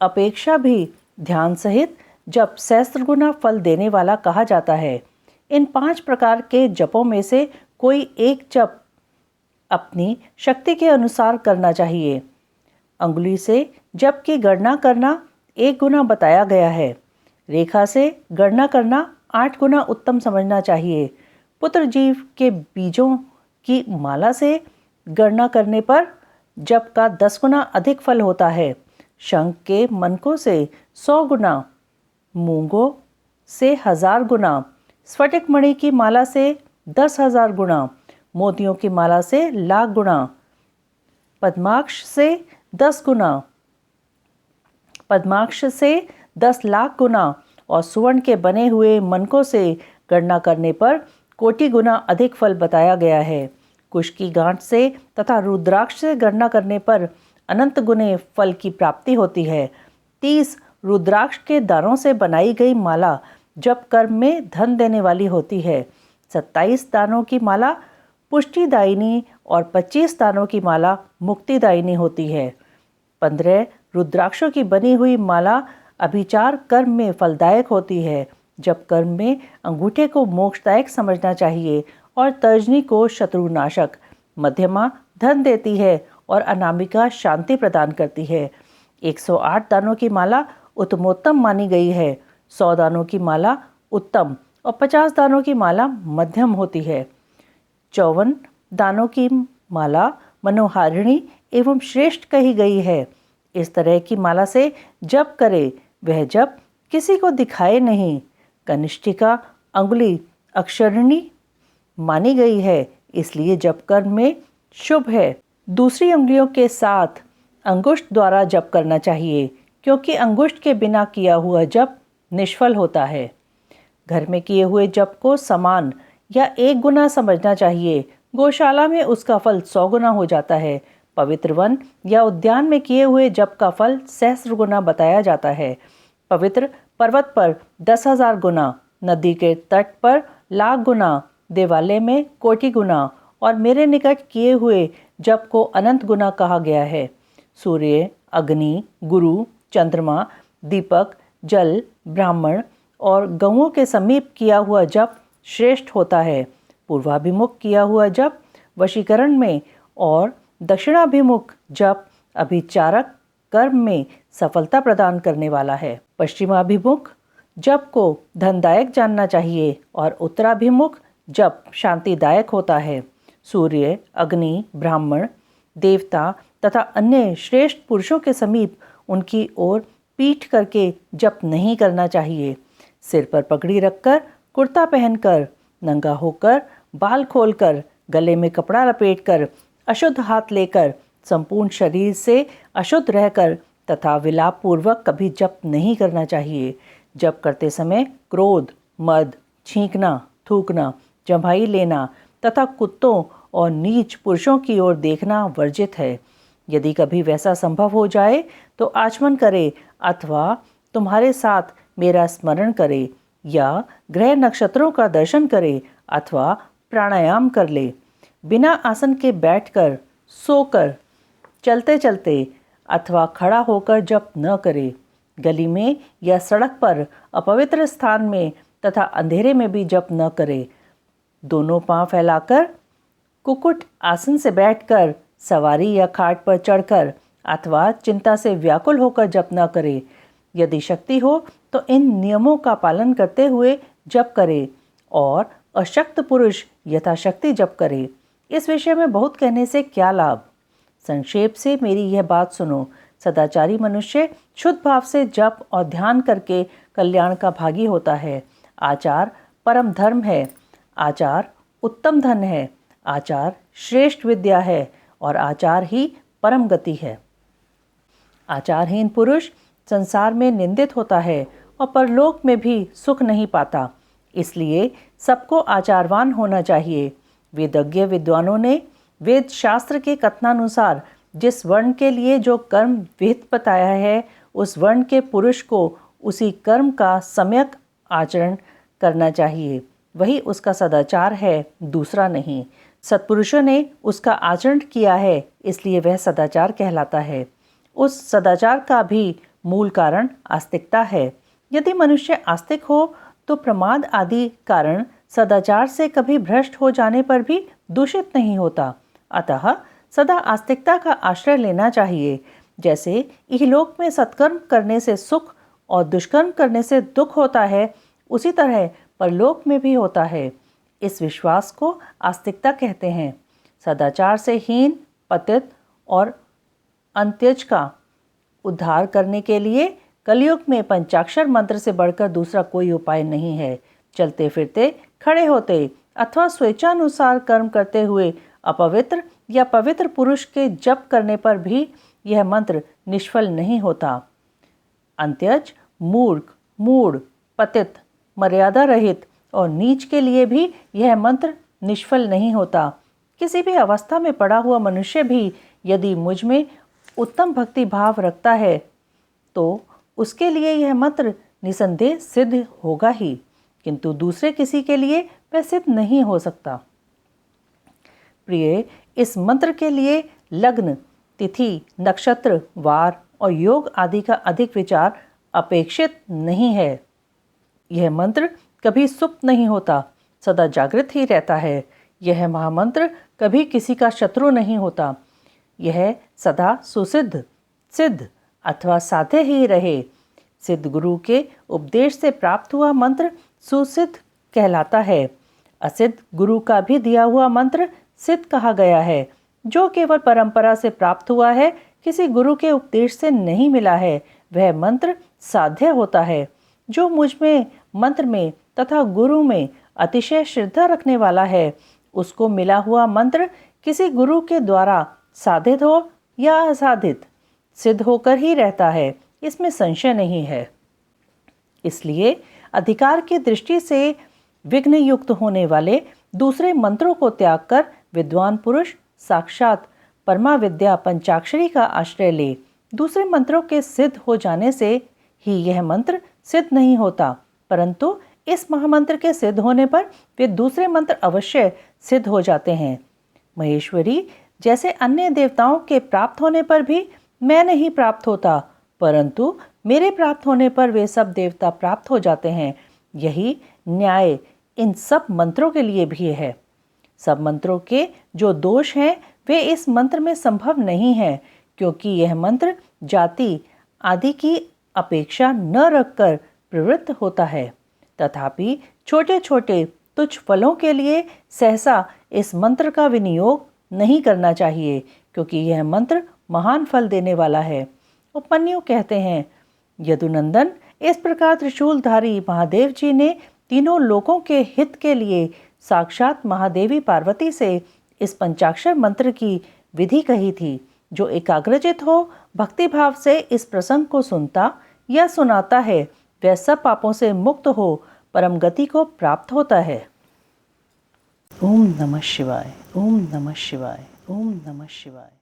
अपेक्षा भी ध्यान सहित जप सहस्त्र गुना फल देने वाला कहा जाता है। इन 5 प्रकार के जपों में से कोई एक जप अपनी शक्ति के अनुसार करना चाहिए। अंगुली से जप की गणना करना 1 गुना बताया गया है। रेखा से गणना करना 8 गुना उत्तम समझना चाहिए। पुत्र जीव के बीजों की माला से गणना करने पर जप का 10 गुना अधिक फल होता है। शंख के मनकों से 100 गुना, मूंगों से 1000 गुना, स्फटिक मणि की माला से 10,000 गुना, मोतियों की माला से 1,00,000 गुना, पद्माक्ष से 10 गुना, पद्माक्ष से 10 लाख गुना और सुवर्ण के बने हुए मनकों से गणना करने पर कोटि गुना अधिक फल बताया गया है। कुश की गांठ से तथा रुद्राक्ष से गणना करने पर अनंत गुने फल की प्राप्ति होती है। 30 रुद्राक्ष के दानों से बनाई गई माला जप कर्म में धन देने वाली होती है। 27 दानों की माला पुष्टिदायिनी और 25 दानों की माला मुक्तिदायिनी होती है। 15 रुद्राक्षों की बनी हुई माला अभिचार कर्म में फलदायक होती है। जप कर्म में अंगूठे को मोक्षदायक समझना चाहिए और तर्जनी को शत्रुनाशक। मध्यमा धन देती है और अनामिका शांति प्रदान करती है। 108 दानों की माला उत्तमोत्तम मानी गई है। 100 दानों की माला उत्तम और 50 दानों की माला मध्यम होती है। 54 दानों की माला मनोहारिणी एवं श्रेष्ठ कही गई है। इस तरह की माला से जप करे वह जप किसी को दिखाए नहीं। कनिष्ठिका अंगुली अक्षरिणी मानी गई है, इसलिए जप कर्म में शुभ है। दूसरी अंगुलियों के साथ अंगुष्ठ द्वारा जप करना चाहिए, क्योंकि अंगुष्ठ के बिना किया हुआ जप निष्फल होता है। घर में किए हुए जप को समान या 1 गुना समझना चाहिए। गौशाला में उसका फल 100 गुना हो जाता है। पवित्र वन या उद्यान में किए हुए जप का फल सहस्त्र गुना बताया जाता है। पवित्र पर्वत पर 10,000 गुना, नदी के तट पर 1,00,000 गुना, देवालय में कोटि गुना और मेरे निकट किए हुए जप को अनंत गुना कहा गया है। सूर्य, अग्नि, गुरु, चंद्रमा, दीपक, जल, ब्राह्मण और गौओं के समीप किया हुआ जप श्रेष्ठ होता है। पूर्वाभिमुख किया हुआ जप वशीकरण में और दक्षिणाभिमुख जप अभिचारक कर्म में सफलता प्रदान करने वाला है। पश्चिमाभिमुख जप को धनदायक जानना चाहिए और उत्तराभिमुख जप शांतिदायक होता है। सूर्य, अग्नि, ब्राह्मण, देवता तथा अन्य श्रेष्ठ पुरुषों के समीप उनकी ओर पीठ करके जप नहीं करना चाहिए। सिर पर पगड़ी रखकर, कुर्ता पहनकर, नंगा होकर, बाल खोलकर, गले में कपड़ा लपेटकर, अशुद्ध हाथ लेकर, संपूर्ण शरीर से अशुद्ध रहकर तथा विलाप पूर्वक कभी जप नहीं करना चाहिए। जप करते समय क्रोध, मद, छींकना, थूकना, जम्हाई लेना तथा कुत्तों और नीच पुरुषों की ओर देखना वर्जित है। यदि कभी वैसा संभव हो जाए तो आचमन करे अथवा तुम्हारे साथ मेरा स्मरण करे या ग्रह नक्षत्रों का दर्शन करे अथवा प्राणायाम कर ले। बिना आसन के बैठकर, सोकर, चलते चलते अथवा खड़ा होकर जप न करे। गली में या सड़क पर अपवित्र स्थान में तथा अंधेरे में भी जप न करे। दोनों पांव फैलाकर, कुकुट आसन से बैठकर, सवारी या खाट पर चढ़कर अथवा चिंता से व्याकुल होकर जप न करे। यदि शक्ति हो तो इन नियमों का पालन करते हुए जप करे और अशक्त पुरुष यथाशक्ति जप करे। इस विषय में बहुत कहने से क्या लाभ। संक्षेप से मेरी यह बात सुनो। सदाचारी मनुष्य शुद्ध भाव से जप और ध्यान करके कल्याण का भागी होता है। आचार परम धर्म है। आचार उत्तम धन है। आचार श्रेष्ठ विद्या है और आचार ही परम गति है। आचारहीन पुरुष संसार में निंदित होता है और परलोक में भी सुख नहीं पाता। इसलिए सबको आचारवान होना चाहिए। वेदज्ञ विद्वानों ने वेद शास्त्र के कथनानुसार जिस वर्ण के लिए जो कर्म विहित बताया है, उस वर्ण के पुरुष को उसी कर्म का सम्यक आचरण करना चाहिए। वही उसका सदाचार है, दूसरा नहीं। सत्पुरुषों ने उसका आचरण किया है, इसलिए वह सदाचार कहलाता है। उस सदाचार का भी मूल कारण आस्तिकता है। यदि मनुष्य आस्तिक हो तो प्रमाद आदि कारण सदाचार से कभी भ्रष्ट हो जाने पर भी दूषित नहीं होता। अतः सदा आस्तिकता का आश्रय लेना चाहिए। जैसे इहलोक में सत्कर्म करने से सुख और दुष्कर्म करने से दुख होता है, उसी तरह परलोक में भी होता है। इस विश्वास को आस्तिकता कहते हैं। सदाचार से हीन, पतित और अंत्यज का उद्धार करने के लिए कलयुग में पंचाक्षर मंत्र से बढ़कर दूसरा कोई उपाय नहीं है। चलते फिरते, खड़े होते अथवा स्वेच्छानुसार कर्म करते हुए अपवित्र या पवित्र पुरुष के जप करने पर भी यह मंत्र निष्फल नहीं होता। अंत्यज, मूर्ख, मूढ़, पतित, मर्यादा रहित और नीच के लिए भी यह मंत्र निष्फल नहीं होता। किसी भी अवस्था में पड़ा हुआ मनुष्य भी यदि मुझ में उत्तम भक्ति भाव रखता है तो उसके लिए यह मंत्र निसंदेह सिद्ध होगा ही, किंतु दूसरे किसी के लिए वह सिद्ध नहीं हो सकता। प्रिय, इस मंत्र के लिए लग्न, तिथि, नक्षत्र, वार और योग आदि का अधिक विचार अपेक्षित नहीं है। यह मंत्र कभी सुप्त नहीं होता, सदा जागृत ही रहता है। यह महामंत्र कभी किसी का शत्रु नहीं होता। यह सदा सुसिद्ध, सिद्ध अथवा साध्य ही रहे। सिद्ध गुरु के उपदेश से प्राप्त हुआ मंत्र सुसिद्ध कहलाता है। असिद्ध गुरु का भी दिया हुआ मंत्र सिद्ध कहा गया है। जो केवल परंपरा से प्राप्त हुआ है, किसी गुरु के उपदेश से नहीं मिला है, वह मंत्र साध्य होता है। जो मुझ में, मंत्र में तथा गुरु में अतिशय श्रद्धा रखने वाला है, उसको मिला हुआ मंत्र किसी गुरु के द्वारा साधित हो या असाधित सिद्ध होकर ही रहता है, इसमें संशय नहीं है। इसलिए अधिकार की दृष्टि से विघ्न युक्त होने वाले दूसरे मंत्रों को त्याग कर विद्वान पुरुष साक्षात परमा विद्या पंचाक्षरी का आश्रय ले। दूसरे मंत्रों के सिद्ध हो जाने से ही यह मंत्र सिद्ध नहीं होता, परंतु इस महामंत्र के सिद्ध होने पर वे दूसरे मंत्र अवश्य सिद्ध हो जाते हैं। महेश्वरी जैसे अन्य देवताओं के प्राप्त होने पर भी मैं नहीं प्राप्त होता, परंतु मेरे प्राप्त होने पर वे सब देवता प्राप्त हो जाते हैं। यही न्याय इन सब मंत्रों के लिए भी है। सब मंत्रों के जो दोष हैं वे इस मंत्र में संभव नहीं है, क्योंकि यह मंत्र जाति आदि की अपेक्षा न रखकर प्रवृत्त होता है। तथापि छोटे छोटे तुच्छ फलों के लिए सहसा इस मंत्र का विनियोग नहीं करना चाहिए, क्योंकि यह मंत्र महान फल देने वाला है। उपमन्यु कहते हैं, यदुनंदन, इस प्रकार त्रिशूलधारी महादेव जी ने तीनों लोकों के हित के लिए साक्षात महादेवी पार्वती से इस पंचाक्षर मंत्र की विधि कही थी। जो एकाग्रचित हो, भक्ति भाव से इस प्रसंग को सुनता या सुनाता है, वह सब पापों से मुक्त हो परम गति को प्राप्त होता है। ओम नमः शिवाय, ओम नमः शिवाय, ओम नमः शिवाय।